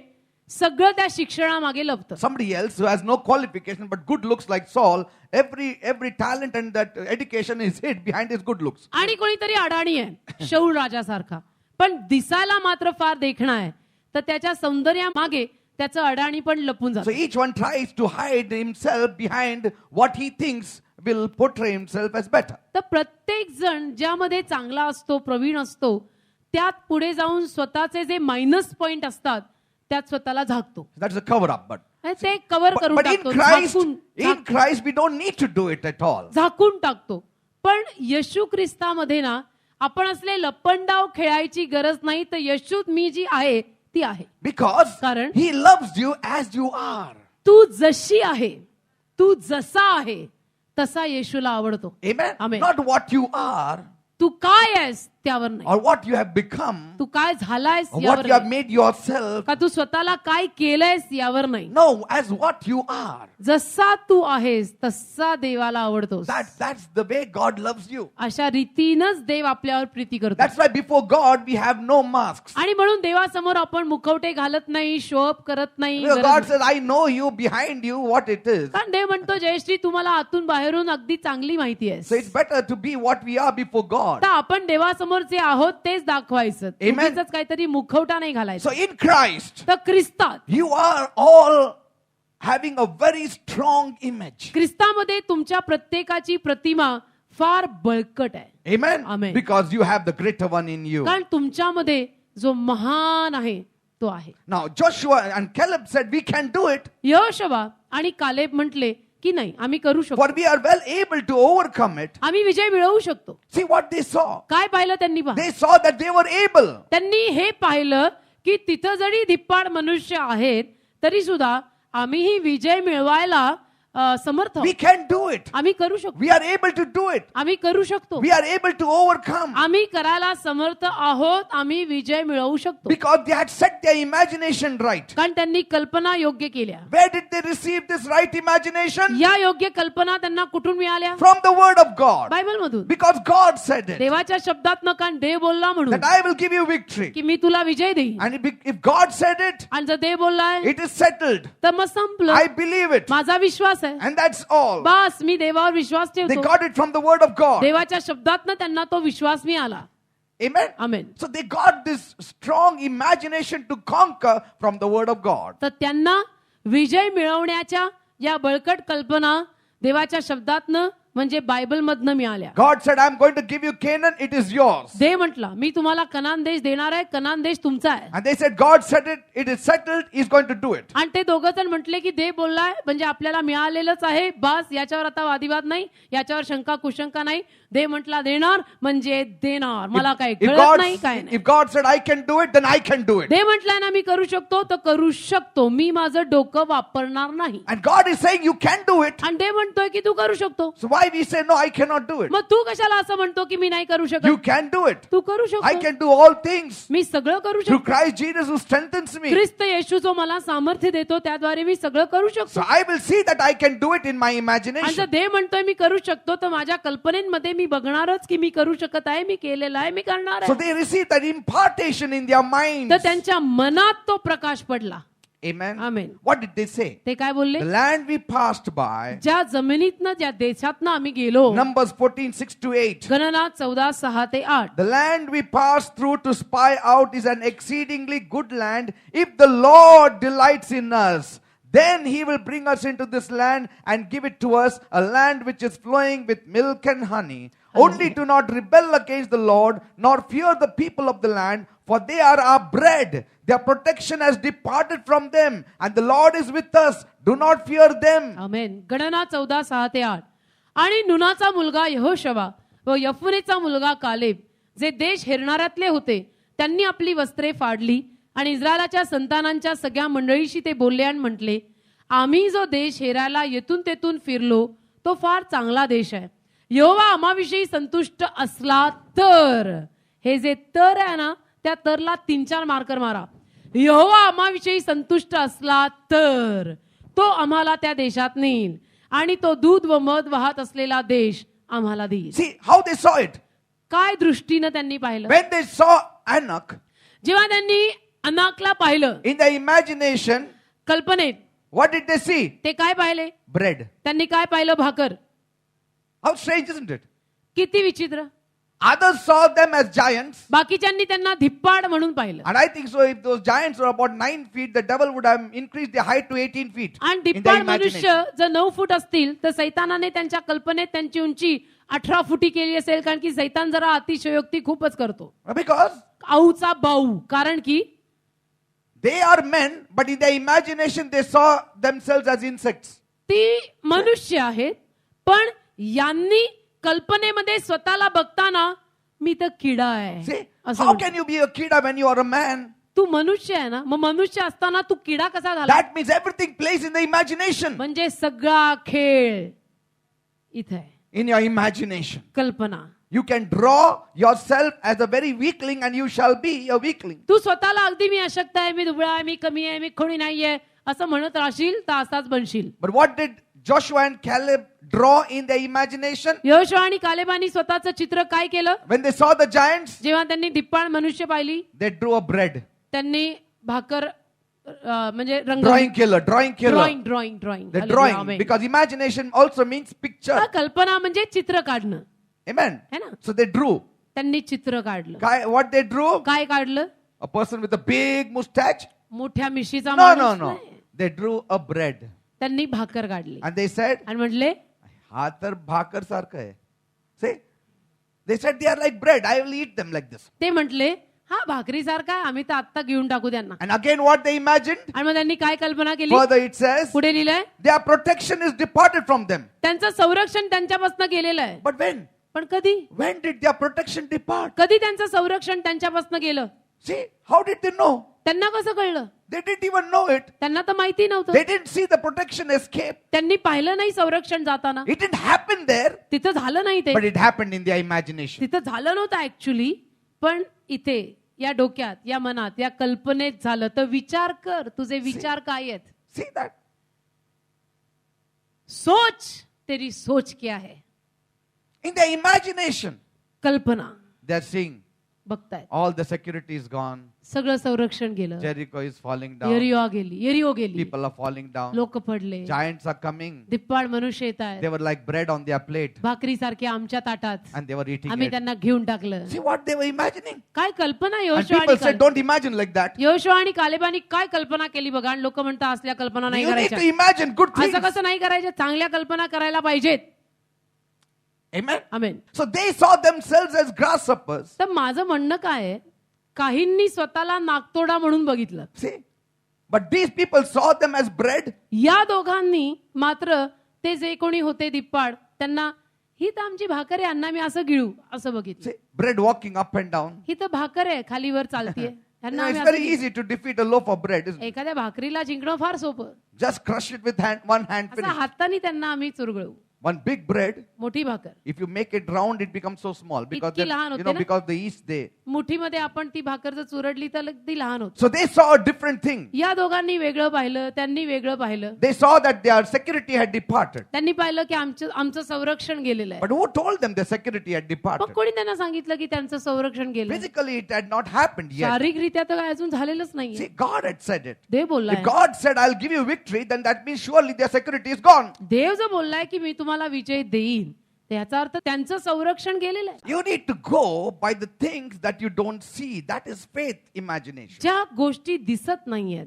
सगळं त्या शिक्षणामागे लपतं. Somebody else who has no qualification but good looks like Saul, every talent and that education is hid behind his good looks. आणि कोणीतरी अडाणी आहे शौल राजासारखा, पण दिसायला मात्र फार देखणा आहे, तर त्याच्या सौंदर्यामागे त्याचं अडाणी पण लपून So जातं. each one tries to hide himself behind what he thinks will portray himself as better. तर प्रत्येक जण ज्यामध्ये चांगला असतो, प्रवीण असतो, त्यात पुढे जाऊन स्वतःचे जे मायनस पॉइंट असतात त्यात स्वतःला झाकतो. That's a cover up. ते कव्हर करून But in टाकतो, in Christ we don't need to do it at all. झाकून टाकतो. पण येशू ख्रिस्तामध्ये ना आपण असले लपंडाव खेळायची गरज नाही, तर येशूत मी जी आहे ती आहे. Because कारण he loves you as you are. तू जशी आहे, तू जसा आहे तसा येशूला आवडतो. Amen? Amen. Not what you are तू काय आहेस त्यावर नाही, or what you have become तू काय झालायस or यावर what you have नाही, made yourself. का तू स्वतःला काय केलंयस यावर नाही. No, as what you are. जसा तू आहेस तसा देवाला आवडतोस. That's the way God loves you. अशा रीतीनंच देव आपल्यावर प्रीती करतो. That's why before God we have no masks. आणि म्हणून देवासमोर आपण मुखवटे घालत नाही, शोअप करत नाही. You know, गरज God नाही. says, I know you behind you what it is. कारण देव म्हणतो, जयश्री तुम्हाला आतून बाहेरून अगदी चांगली माहिती आहे. So it's better to be what we are before God. तर आपण देवासमोर जे आहोत तेच दाखवायचं. Amen. उगीचच काहीतरी मुखवटा नाही घालायचा. So in Christ, तर ख्रिस्तात, you are all having a very strong image. ख्रिस्तामध्ये तुमच्या प्रत्येकाची प्रतिमा फार बळकट आहे. Amen? Amen. Because you have the greater one in you. कारण तुमच्यामध्ये जो महान आहे तो आहे. Now Joshua and Caleb said, we can do it, यहोशुवा आणि कालेब म्हटले की नाही, आम्ही करू शकतो, for we are well able to overcome it. आम्ही विजय मिळवू शकतो. See what they saw. काय पाहिलं त्यांनी? पहा, They saw that they were able. त्यांनी हे पाहिलं की तिथं जरी धिप्पाड मनुष्य आहेत तरी सुद्धा आम्हीही विजय मिळवायला समर्थ We आहोत. can do it. आम्ही करू शकतो, We are able to do it. आम्ही करू शकतो, We are able to overcome. आम्ही करायला समर्थ आहोत, आम्ही विजय मिळवू शकतो. Because they had set their imagination right. कारण त्यांनी कल्पना योग्य केल्या. Where did they receive this right imagination? या योग्य कल्पना त्यांना कुठून मिळाल्या? From the word of God. Bible मधून. Because God said it. देवाच्या शब्दात कारण देव बोलला म्हणून That I will give you victory. की मी तुला विजय देईन. And if God said it, आणि जर देव बोललाय it is settled. तर मग संपलं. I believe it. माझा विश्वास आहे, And that's all. बस मी देवावर विश्वास They ठेवतो. got it from the word of God. देवाच्या शब्दातनं त्यांना तो विश्वास मिळाला. Amen. Amen. So they got this strong imagination to conquer from the word of God. तर त्यांना विजय मिळवण्याच्या या बळकट कल्पना देवाच्या शब्दातनं म्हणजे बायबल मधनं मिळाल्या. God said, I'm going to give you Canaan, it is yours. देव म्हटला, मी तुम्हाला कनान देश देणार आहे, कनान देश तुमचा आहे. And they said, God said it, it is settled, he's going to do it. आणि ते दोघं जण म्हटले की देव बोललाय म्हणजे आपल्याला मिळालेलंच आहे, बस याच्यावर आता वादिवाद नाही, याच्यावर शंका कुशंका नाही. देव म्हटला देणार म्हणजे देणार, मला काही कळत नाही काय नाही. If God said, I can do it, then I can do it. देव म्हटलाय ना मी करू शकतो तर करू शकतो, मी माझं डोकं वापरणार नाही. And God is saying, you can do it. आणि देव म्हणतोय की तू करू शकतो. So why we say, no, I cannot do it? मग तू कशाला असं म्हणतो की मी नाही करू You शकत? can do it. तू करू I शकतो, can do all things मी सगळं करू through शकतो. Christ Jesus who strengthens me. ख्रिस्त येशू जो मला सामर्थ्य देतो त्याद्वारे मी सगळं करू So शकतो. I will see that I can do it in my आणि जर imagination. देव म्हणतोय मी करू शकतो तर माझ्या कल्पनेमध्ये मी बघणारच की मी करू शकत आहे, मी केलेलं आहे, मी करणार So आहे. they received that impartation in their minds. तर त्यांच्या मनात तो प्रकाश पडला. Amen. Amen. What did they say? ते काय बोलले? The land we passed by, ज्या जमिनीतनं ज्या देशातनं आम्ही गेलो. Numbers 14:6-8. गणना 14:6-8. The land we passed through to spy out is an exceedingly good land. If the Lord delights in us, then he will bring us into this land and give it to us, a land which is flowing with milk and honey. Only do not rebel against the Lord, nor fear the people of the land, for they are our bread. Their protection has departed from them, and the Lord is with us. Do not fear them. आमेन. गणना 14:6-8. आणि नुनाचा मुलगा यहोशवा व यफुनेचा मुलगा Caleb जे देश हेरणाऱ्यातले होते, त्यांनी आपली वस्त्रे फाडली आणि इस्रायलाच्या संतानांच्या सगळ्या मंडळीशी ते बोलले आणि म्हटले, आम्ही जो देश हेरायला येथून तेथून फिरलो तो फार चांगला देश आहे. यहोवा आम्हाविषयी संतुष्ट असला तर हे जे तर आहे ना, त्या तरला 3-4 मार्कर मारा. यहोवा आम्हाविषयी संतुष्ट असला तर तो आम्हाला त्या देशात नेईल आणि तो दूध व मध वाहत असलेला देश आम्हाला देईल. See how they saw it. काय दृष्टीनं त्यांनी पाहिलं? When they saw Anak, जेव्हा त्यांनी अनाकला पाहिलं, in their imagination, कल्पनेत what did they see? ते काय पाहिले? Bread. त्यांनी काय पाहिलं? भाकर. How strange, isn't it? किती विचित्र. Others saw them as giants. बाकीच्यांनी त्यांना धिप्पाड म्हणून पाहिलं. And I think so, if those giants were about 9 feet, the devil would have increased their height to 18 feet. आणि In their धिप्पाड imagination. मनुष्य जर 9 फूट असतील तर सैतानाने त्यांच्या कल्पनेत त्यांची उंची 18 फुटी केली असेल, कारण की सैतान जरा अतिशयोक्ती खूपच करतो. Because आऊचा बाऊ. कारण की they are men, but in their imagination they saw themselves as insects. ती मनुष्य आहेत, पण यांनी कल्पनेमध्ये स्वतःला बघताना मी तर किडा आहे See, असं how म्हणतात. can you be a kida when you are a man? तू मनुष्य आहे ना, मग मनुष्य असताना तू किडा कसा झाला? That means everything plays in the imagination. म्हणजे सगळा खेळ इथे आहे. In your imagination. कल्पना. You can draw yourself as a very weakling and you shall be a weakling. तू स्वतःला अगदी मी अशक्त आहे, मी दुबळा आहे, मी कमी आहे, मी खोडी नाहीये असं म्हणत राहशील तर असाच बनशील. But what did Joshua and Caleb draw in their imagination? Yehoshua आणि कालेबानी स्वतःचं चित्र काय केलं? When they saw the giants, जेव्हा त्यांनी धिप्पाड मनुष्य पाहिली, they drew a bread. त्यांनी भाकर म्हणजे रंग Drawing killer. Drawing The drawing. Because imagination also means picture. कल्पना म्हणजे चित्र काढणं Amen. है ना. So they drew. त्यांनी चित्र काढलं. What they drew? काय काढलं? A person with a big mustache? मोठ्या मिशीचा No. माणूस नाही. They drew a bread. त्यांनी भाकर काढली And they said, आणि म्हटले हा तर भाकर सारखं आहे. See? They said they are like bread. I will eat them like this. ते म्हटले हा भाकरी सारखा आम्ही तर आत्ता घेऊन टाकू त्यांना. And again what they imagined? आणि मग त्यांनी काय कल्पना केली? Further it says, पुढे लिहिलंय their protection is departed from them. त्यांचं संरक्षण त्यांच्यापासून गेलेलं आहे. But when? पण कधी? When did their protection depart? कधी त्यांचं संरक्षण त्यांच्यापासून गेलं? See, how did they know? त्यांना कसं कळलं? They didn't even know it. त्यांना तर माहिती नव्हतं. They didn't see the protection escape. त्यांनी पाहिलं नाही संरक्षण जाताना. It didn't happen there, तिथं झालं नाही ते. but it happened in their imagination. तिथं झालं नव्हतं ऍक्च्युली, पण इथे या डोक्यात, या मनात, या कल्पनेत झालं. तर विचार कर, तुझे विचार काय आहेत? See that? सोच, तेरी सोच क्या है? In their imagination, कल्पना. they're seeing बघतायत all the security is gone. सगळं संरक्षण गेलं. Jericho is falling down. येरिओ गेली. People are falling down. लोक पडले. Giants are coming. धिप्पाड मनुष्य येत आहेत. They were like bread on their plate भाकरी सारखे आमच्या ताटात. and they were eating आम्ही it. त्यांना घेऊन टाकलं. See what they were imagining? काय कल्पना And यहोशुआ people आणि said, don't imagine like that. Yehoshua आणि कालेबानी काय कल्पना केली बघा. आणि लोक म्हणतात असल्या कल्पना नाही You need करायच्या. to imagine good things. असं कसं नाही करायचं? चांगल्या कल्पना करायला पाहिजेत. Amen. Amen. So they saw themselves as grasshoppers. तर माझं म्हणणं काय आहे, काहींनी स्वतःला नागतोडा म्हणून बघितलं. See? But these people saw them as bread. या दोघांनी मात्र ते जे कोणी होते धिप्पाड, त्यांना ही तर आमची भाकर आहे, अण्णा मी असं गिळू असं बघितलं. See? Bread walking up and down. ही तर भाकर आहे, खालीवर चालतीये. You यांना know, आम्ही it's असं very गिळू. easy to defeat a loaf of bread, isn't it? एखाद्या भाकरीला जिंकणं फार सोपं. Just crush it with one hand, असं finish. हाताने त्यांना आम्ही चुरगळू. One big bread, मोठी भाकर if you make it round, it becomes so small because इतकी लहान होते ना? because the yeast they. मुठीमध्ये आपण ती भाकर जर चुरडली तर ती लहान होत. So they saw a different thing. या दोघांनी वेगळं पाहिलं, त्यांनी वेगळं पाहिलं. They saw that their security had departed. त्यांनी पाहिलं की आमचं संरक्षण गेलेलं आहे. But who told them their security had मग departed? कोणी त्यांना सांगितलं की त्यांचं संरक्षण गेलं? Physically, it had not happened yet. शारीरिकरित्या तर काय अजून झालेलंच See, नाहीये. God had said it. Dev बोललाय. If God said, I'll give you victory, then that means surely their security is gone. देव जर बोललाय की मी तुम्हाला विजय देईन, तर याचा अर्थ त्यांचं संरक्षण गेलेलं आहे. You need to go by the things that you don't see. That is faith, imagination. ज्या गोष्टी दिसत नाहीयेत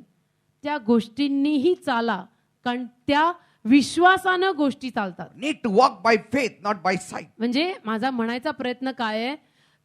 त्या गोष्टींनीही चाला, कारण त्या विश्वासानं गोष्टी चालतात. Need to walk by faith, not by sight. म्हणजे माझा म्हणायचा प्रयत्न काय आहे,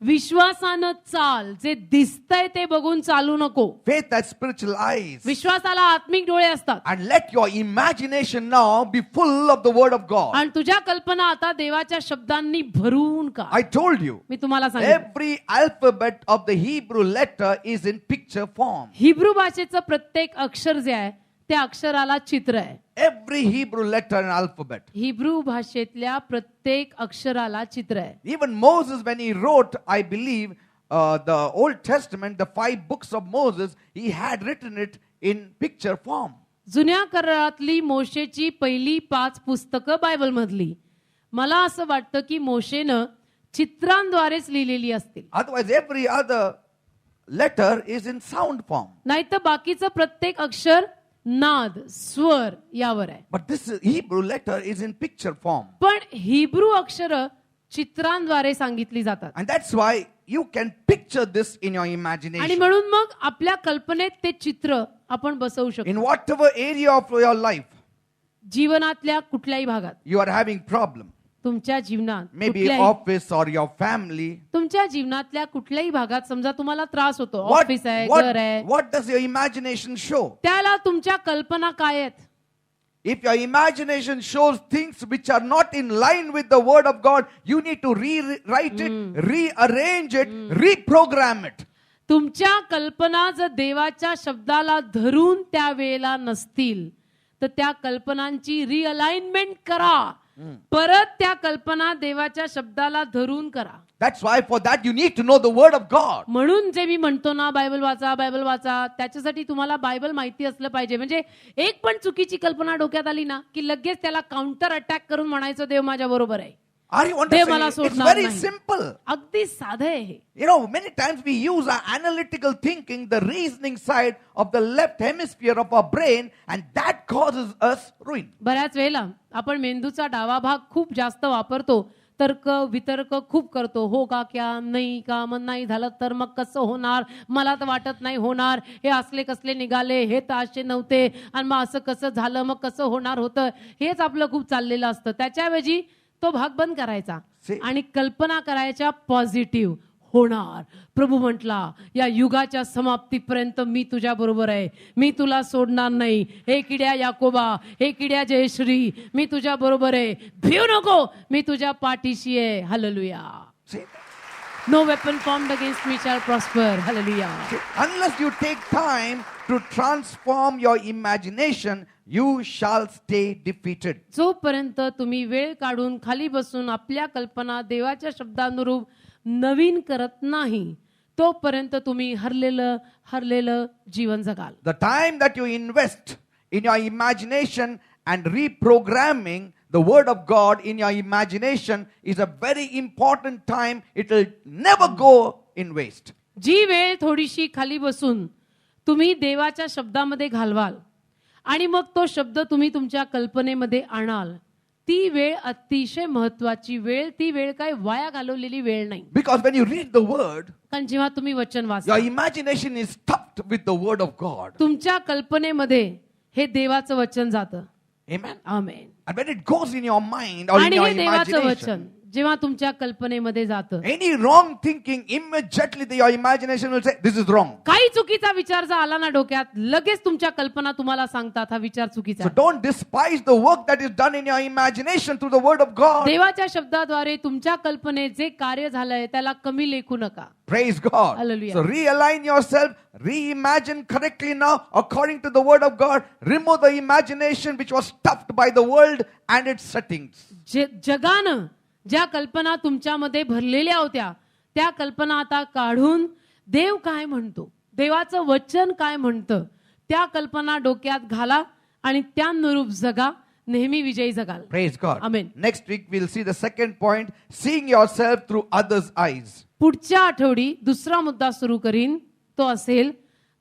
विश्वासानं चाल, जे दिसतंय ते बघून चालू नको. Faith has spiritual eyes. विश्वासाला आत्मिक डोळे असतात. And let your imagination now be full of the word of God. आणि तुझ्या कल्पना आता देवाच्या शब्दांनी भरून का. I told you, मी तुम्हाला सांगितलं, every alphabet of the Hebrew letter is in picture form. Hebrew भाषेचं प्रत्येक अक्षर जे आहे त्या अक्षराला चित्र आहे. Every Hebrew letter and alphabet. Hebrew भाषेतल्या प्रत्येक अक्षराला चित्र आहे. Even Moses, when he wrote, I believe, the Old Testament, the 5 books of Moses, he had written it in picture form. जुन्या करारातली मोशेची पहिली 5 पुस्तकं बायबल मधली मला असं वाटतं की मोशेनं चित्रांद्वारेच लिहिलेली असतील. Otherwise, every other letter is in sound form. नाहीतर बाकीचं प्रत्येक अक्षर नाद स्वर यावर आहे. But this Hebrew letter is in picture form. पण हिब्रू अक्षर चित्रांद्वारे सांगितली जातात. And that's why you can picture this in your आणि imagination. म्हणून मग आपल्या कल्पनेत ते चित्र आपण बसवू शकतो. In whatever area of your life जीवनातल्या कुठल्याही भागात you are having problem, तुमच्या जीवनात maybe कुठल्याही office or your family, तुमच्या जीवनातल्या कुठल्याही भागात समजा तुम्हाला त्रास होतो, ऑफिस आहे, घर आहे, what does your imagination show? त्याला तुमच्या कल्पना काय आहेत? If your imagination shows things which are not in line with the word of God, you need to rewrite it, rearrange it, reprogram it. तुमच्या कल्पना जर देवाच्या शब्दाला धरून त्या वेळेला नसतील तर त्या कल्पनांची रिअलाइनमेंट करा. परत त्या कल्पना देवाच्या शब्दाला धरून करा. That's why for that you need to know the word of God. म्हणून जे मी म्हणतो ना बायबल वाचा, त्याच्यासाठी तुम्हाला बायबल माहिती असलं पाहिजे. म्हणजे एक पण चुकीची कल्पना डोक्यात आली ना की लगेच त्याला काउंटर अटॅक करून म्हणायचं देव माझ्या बरोबर आहे. Are you देव मला understanding? It's सोडणार very नाही. simple. अगदी साधं आहे हे. You know, many times we use our analytical thinking, the reasoning side of the left hemisphere of our brain, and that causes us ruin. बऱ्याच वेळेला आपण मेंदूचा डावा भाग खूप जास्त वापरतो. तर्क वितर्क खूप करतो. हो का, क्या नाही का, मग नाही झालं तर मग कसं होणार, मला तर वाटत नाही होणार, हे असले कसले निघाले, हे तर असे नव्हते, आणि मग असं कसं झालं, मग कसं होणार होतं, हेच आपलं खूप चाललेलं असतं. त्याच्याऐवजी तो भाग बंद करायचा आणि कल्पना करायच्या पॉझिटिव्ह होणार. प्रभू म्हटला या युगाच्या समाप्तीपर्यंत मी तुझ्या बरोबर आहे, मी तुला सोडणार नाही. हे किड्या याकोबा, हे किड्या जयश्री, मी तुझ्या बरोबर आहे, भिऊ नको, मी तुझ्या पाठीशी आहे. Hallelujah. No weapon formed against me shall prosper. Hallelujah. Unless you take time to transform your imagination, you shall stay defeated. जोपर्यंत तुम्ही वेळ काढून खाली बसून आपल्या कल्पना देवाच्या शब्दानुरूप नवीन करत नाही तोपर्यंत तुम्ही हरलेलं जीवन जगाल. The time that you invest in your imagination and reprogramming the word of God in your imagination is a very important time. It will never go in waste. जी वेळ थोडीशी खाली बसून तुम्ही देवाच्या शब्दामध्ये घालवाल आणि मग तो शब्द तुम्ही तुमच्या कल्पनेमध्ये आणाल, ती वेळ अतिशय महत्वाची वेळ. ती वेळ काय वाया घालवलेली वेळ नाही. Because when you read the word, कारण जेव्हा तुम्ही वचन वाचता your imagination is stuffed with the word of God. तुमच्या कल्पनेमध्ये हे देवाचं वचन जातं. Amen. Amen. And when it goes in your mind or in आणि your हे देवाचं imagination, वचन जेव्हा तुमच्या कल्पनेमध्ये जातं, any wrong thinking, immediately your imagination will say, this is wrong. काही चुकीचा विचार जर आला ना डोक्यात, लगेच तुमच्या कल्पना तुम्हाला सांगतात हा विचार चुकीचा So आहे. don't despise the work that is done in your imagination through the word of God. देवाच्या शब्दाद्वारे तुमच्या कल्पनेत जे कार्य झालंय त्याला कमी लेखू नका. Praise God. Hallelujah. So realign yourself, reimagine correctly now according to the word of God. Remove the imagination which was stuffed by the world and its settings. जगानं ज्या कल्पना तुमच्यामध्ये भरलेल्या होत्या त्या कल्पना आता काढून देव काय म्हणतो, देवाचं वचन काय म्हणतं, त्या कल्पना डोक्यात घाला आणि त्यानुरूप जगा. नेहमी विजयी जगाल. Praise God. Amen. Next week we'll see the second point, seeing yourself through others' eyes. पुढच्या आठवडी दुसरा मुद्दा सुरू करीन, तो असेल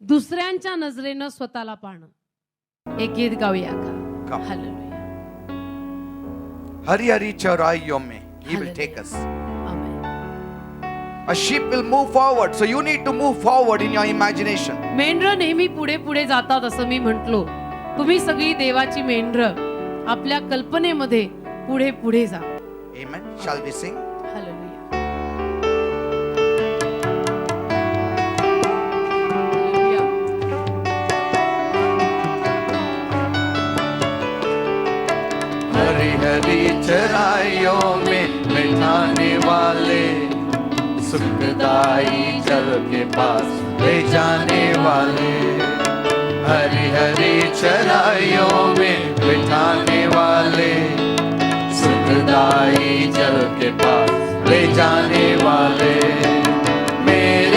दुसऱ्यांच्या नजरेनं स्वतःला पाहणं. एक गीत गाऊया का? Come. Hallelujah. Hari Hari Charayo mein. He will take us. Amen. A sheep will move forward, so you need to move forward in your imagination. मेंढरं नेहमी पुढे पुढे जातात असं मी म्हंटलो. तुम्ही सगळी देवाची मेंढरं आपल्या कल्पनेमध्ये पुढे पुढे जा. Amen. Shall we sing? Hallelujah. Hallelujah. हरी हरी चराइयों में बैठाने वाले, सुखदाई जल के पास ले जाने वाले, हरी हरी चराइयों में बैठाने वाले, सुखदाई जल के पास ले जाने वाले, मेरे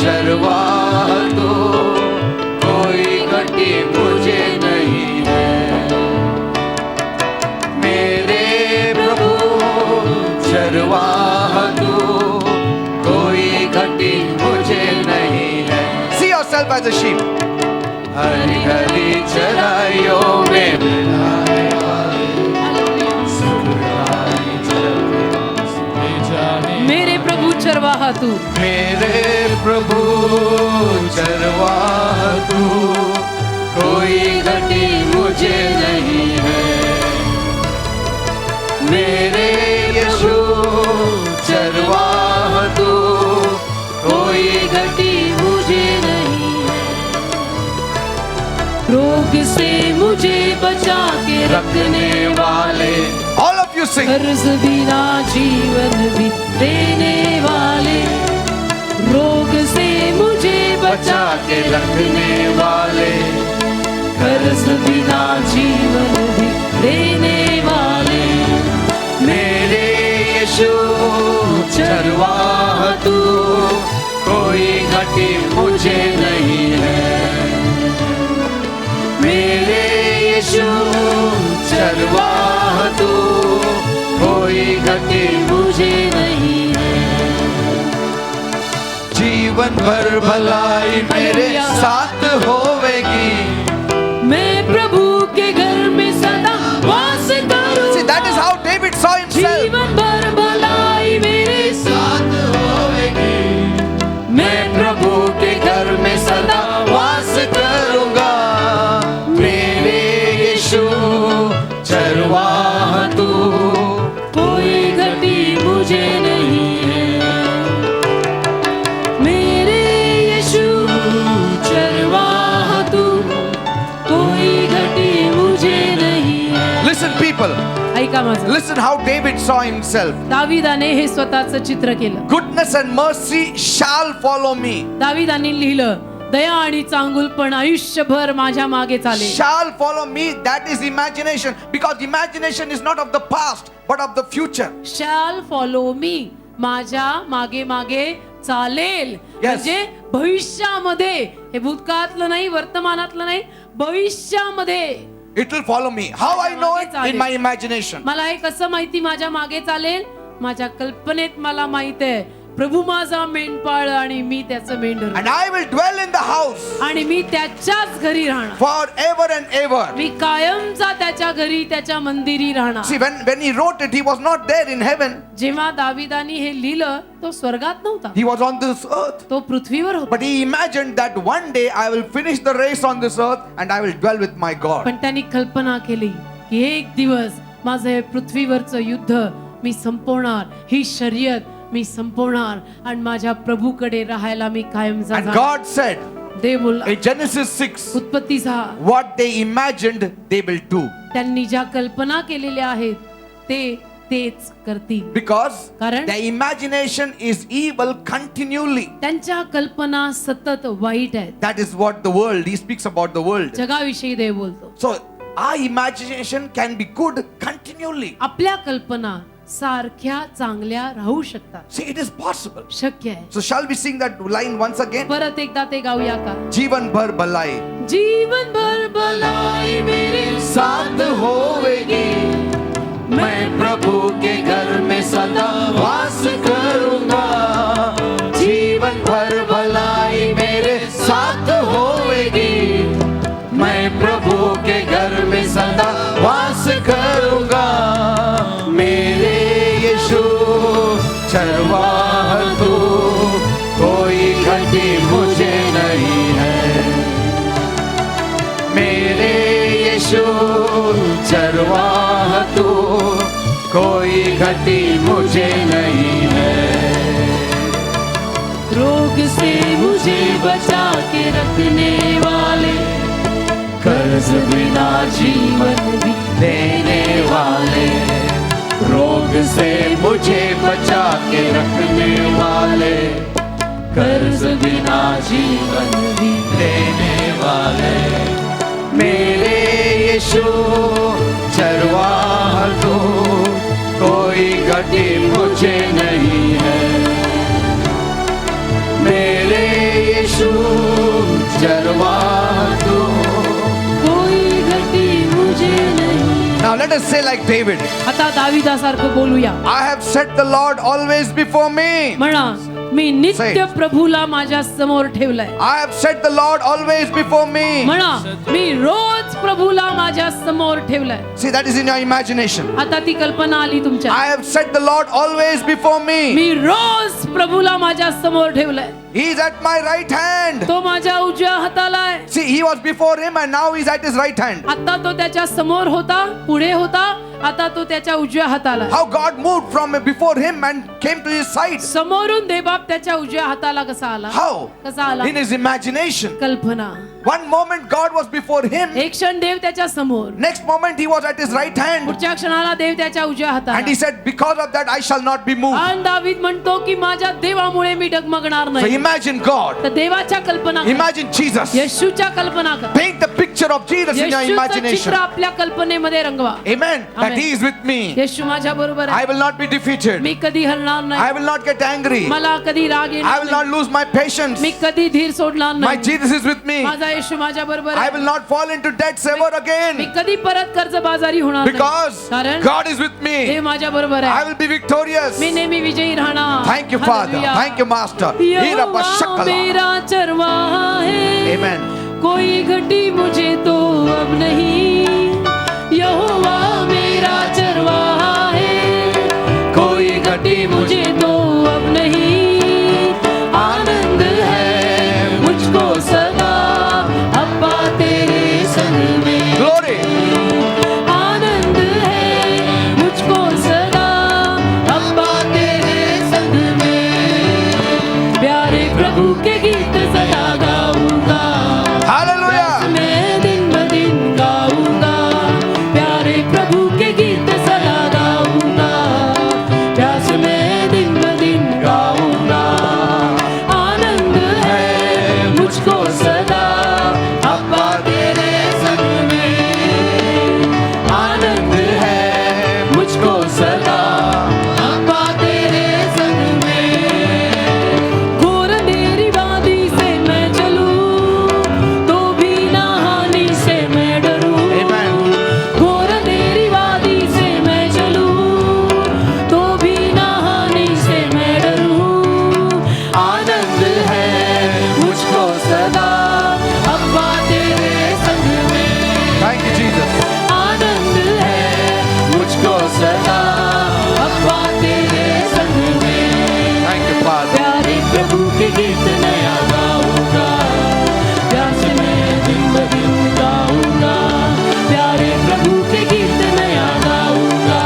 चरवाहा तू, कोई घटी मुझे नहीं है। मेरे प्रभु चरवाहा तू, कोई घटी मुझे नहीं है। See yourself as a sheep. Hari हरी चराइयों में मिलाने वाले, सुखदाई जगत में जाने। मेरे प्रभु चरवाहा तू, मेरे प्रभु चरवाहा तू, कोई घटी मुझे नहीं है। मेरे यीशु चरवाहा तू, कोई घटी मुझे नहीं है। रोग से मुझे बचा के रखने वाले, All of you sing. कर्ज बिना जीवन भी देने वाले, रोग से मुझे बचा के रखने वाले, कर्ज बिना जीवन भी देने वाले। मेरे यीशु चरवाहा तू, कोई घटी मुझे नहीं है। मेरे यीशु चरवाहा तू, कोई घटी मुझे नहीं है। जीवन भर भलाई मेरे साथ होवेगी, मैं प्रभु के घर में सदा वास करूं। See, that is how David saw himself. जीवन भर भलाई मेरे साथ होवेगी, मैं प्रभु के घर में सदा वास करूंगा। मेरे यीशु चरवाहा तू, कोई घटी मुझे नहीं है। मेरे यीशु चरवाहा तू, कोई घटी मुझे नहीं है। Listen people, ऐका माझं, listen how David saw himself. दाविदाने हे स्वतःचं चित्र केलं. Goodness and mercy shall follow me. दाविदाने लिहिलं, दया आणि चांगुलपण आयुष्यभर माझ्या मागे चालेल. Shall follow me, that is imagination, because imagination is not of the past but of the future. Shall follow me, माझ्या मागे मागे चालेल. म्हणजे भविष्यामध्ये, हे भूतकाळातलं नाही, वर्तमानातलं नाही, भविष्यामध्ये It will follow me. How I know it? In my imagination. मला हे कसं माहिती माझ्या मागे चालेल? माझ्या कल्पनेत मला माहित आहे, प्रभू माझा मेंढपाळ आणि मी त्याचं मेंढर, And I will dwell in the house आणि मी त्याच्याच घरी राहणार. forever and ever. मी कायमचा त्याच्या घरी, त्याच्या मंदिरी राहणार. See, when he wrote it, he was not there in heaven. जेव्हा दाविदानी हे लिहिलं, तो स्वर्गात नव्हता, He was on this earth. तो पृथ्वीवर होता. But he imagined that one day I will finish the race on this earth and I will dwell with my God. पण त्यांनी कल्पना केली की एक दिवस माझं हे पृथ्वीवरचं युद्ध मी संपवणार, ही शर्यत मी संपवणार आणि माझ्या प्रभूकडे राहायला मी कायम And जाणार. God said देव बोलला, in Genesis 6, उत्पत्ती 6, what they imagined they will do. त्यांनी ज्या कल्पना केलेल्या आहेत ते तेच करतील. Because कारण the imagination is evil continually. त्यांच्या कल्पना सतत वाईट आहेत. That is what the world, he speaks about the world. जगाविषयी देव बोलतो. So our imagination can be good continually. आपल्या कल्पना सारख्या चांगल्या राहू शकतात. See, it is possible. शक्य आहे. So shall we sing that line once again? परत एकदा ते गाऊया का? जीवन भर भलाई जीवन भर भलाई मेरे साथ होवेगी, मैं प्रभु के घर में सदा वास करूंगा। जीवन भर भलाई मेरे साथ होवेगी, मैं प्रभु के घर में सदा वास करूंगा। मेरे यीशु चरवाहा तू, कोई घटी मुझे नहीं है। मेरे यीशु चरवाहा तू, कोई घटी मुझे नहीं है। रोग से मुझे बचा के रखने वाले, कर्ज बिना जीवन भी देने वाले, रोग से मुझे बचा के रखने वाले, कर्ज बिना जीवन भी देने वाले। मेरे यीशु चरवाहा तू, कोई घटी मुझे नहीं है। मेरे चरवाहा तू, कोई घटी मुझे नहीं. Now let us say like David, आता दाविदासारखं बोलूया. I have set the Lord always before me. म्हणा, मी नित्य Say. प्रभूला माझ्या समोर ठेवलंय. I have set the Lord always before me. म्हणा, मी रोज प्रभूला माझ्या समोर ठेवलंय. See, that is in your imagination. आता ती कल्पना आली तुमच्या. I have set the Lord always before me. मी रोज प्रभूला माझ्या समोर ठेवलंय. He is at my right hand. तो माझ्या उजव्या हाताला आहे. See, he was before him and now he is at his right hand. आता तो त्याच्या समोर होता, पुढे होता, आता तो त्याच्या उजव्या हाताला आहे. How God moved from before him and came to his side. समोरून देवबाप त्याच्या उजव्या हाताला कसा आला? How? कसा आला? In his imagination. कल्पना. One moment God was before him. एक क्षण देव त्याच्या समोर, Next moment he was at his right hand. पुढच्या क्षणाला देव त्याच्या उजव्या And he हाताला. said, because of that I shall not be moved. आणि दावीद म्हणतो की माझ्या देवामुळे मी डगमगणार So नाही. imagine God. तर देवाच्या कल्पना करा. Imagine Jesus. येशूच्या कल्पना करा. Paint the picture of Jesus in your येशूचं imagination. चित्र आपल्या कल्पनेमध्ये रंगवा. Amen. That Amen. he is with me. येशू माझ्या बरोबर I आहे. will not be defeated. मी कधी हरणार I नाही. will not get angry. मला कधी राग I येणार will नाही. not lose my patience. मी कधी धीर सोडणार My नाही. Jesus is with me. माझा येशू माझ्या बरोबर I आहे. will not fall into debts ever me again. कधी परत कर्जबाजारी होणार नाही. Because कारण God is with me. देव माझ्या बरोबर I आहे. will be victorious. मी नेहमी विजयी राहणार. Thank you, Father. Hallelujah. Thank you, Master. यहोवा मेरा चरवाहा है. Amen. कोई घटी मुझे तो अब नहीं. यहोवा मेरा चरवाहा है. कोई घटी मुझे तो अब नहीं. आनंद है मुझको सदा अब्बा तेरे संग में. Glory. आनंद है मुझको सदा अब्बा तेरे संग में. प्यारे प्रभु के गीत सदा गाऊंगा. Hallelujah. मैं दिन ब दिन गाऊंगा. प्यारे प्रभु के गीत सदा गाऊंगा. प्यास में दिन ब दिन गाऊंगा. आनंद है मुझको सदा अब्बा तेरे संग में. आनंद है मुझको सदा अब्बा तेरे संग में. घोर अंधेरी वादी से मैं चलूं तो भी ना हानि से मैं डरूं. Amen. घोर अंधेरी वादी से मैं चलूं तो भी ना हानि से मैं डरूं. आनंद है मुझको सदा अब्बा तेरे संग में. Thank you, Jesus. आनंद है मुझको सदा अब्बा तेरे संग में. Thank you, Father. प्यारे प्रभु के गीत नया गाऊंगा. प्यास में दिन ब दिन गाऊंगा. प्यारे प्रभु के गीत नया गाऊंगा.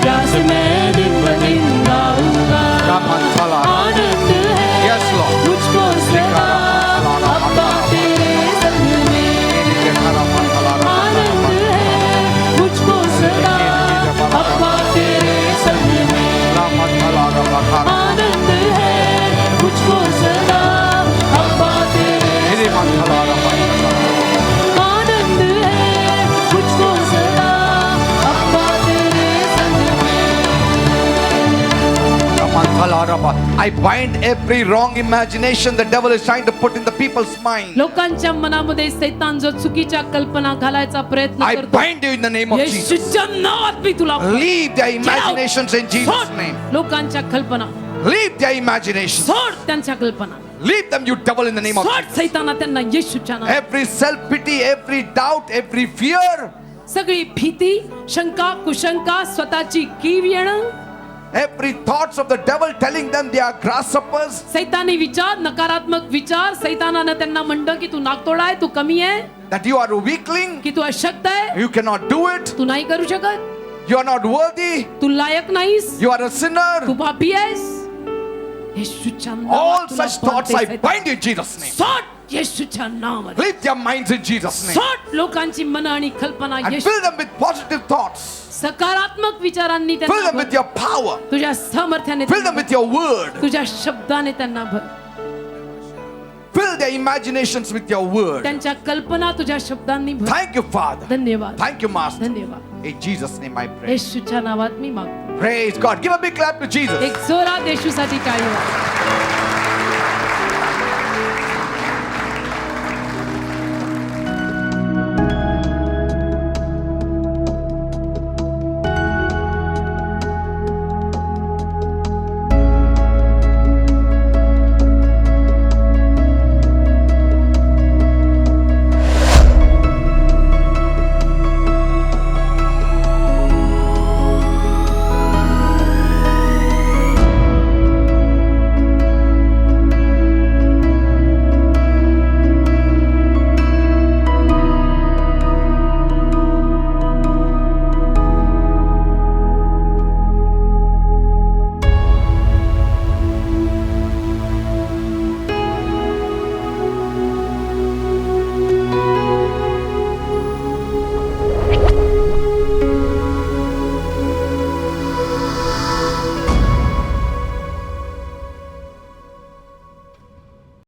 प्यास में दिन ब दिन गाऊंगा. Ramantala. आनंद है Yes, Lord. मुझको सदा अब्बा तेरे संग में. आनंद है मुझको सदा अब्बा तेरे संग में. आनंद है मुझको सदा अब्बा तेरे संग में. आनंद है मुझको सदा अब्बा तेरे संग में. I bind every wrong imagination the devil is trying to put in the people's mind. लोकांच्या मनामध्ये सैतान जो चुकीच्या कल्पना घालायचा प्रयत्न I करतो, bind you in the name of Jesus. येशूच्या नावात मी तुला Leave their imaginations in Jesus' सोड name. लोकांच्या कल्पना. Leave their imaginations. सोड त्यांच्या कल्पना. Leave them, you devil, in the name of सोड सैताना त्यांना येशूच्या नावात. every self-pity, every doubt, every fear, सगळी भीती, शंका, कुशंका, स्वतःची कीव येणं, every thoughts of the devil telling them they are grasshoppers, सैतानी विचार, नकारात्मक विचार, सैतानानं त्यांना म्हणलं की तू नाकतोडा आहे, तू कमी आहे, that you are a weakling, की तू अशक्त आहे, you cannot do it, तू नाही करू शकत, you are not worthy, तू लायक नाहीस, you are a sinner. तू पापी आहेस. येशूच्या All नावात तुला such thoughts बांधते I सैतान. bind in Jesus' name. सोड येशूच्या नावात. Leave their minds in Jesus' name सोड लोकांची मन आणि कल्पना and Yeshu fill them with positive thoughts. सकारात्मक विचारांनी Fill त्यांना them with भर. your power. तुझ्या सामर्थ्याने Fill them त्यांना with your word. भर. तुझ्या शब्दाने त्यांना भर. Fill their imaginations with your word. त्यांच्या कल्पना तुझ्या शब्दांनी भर. Thank you, Father. धन्यवाद. Thank you, Master. धन्यवाद. In Jesus' name I pray. येशूच्या नावात मी मागतो. Praise God. Give a big clap to Jesus. एक जोरात येशूसाठी टाळी वाजवा.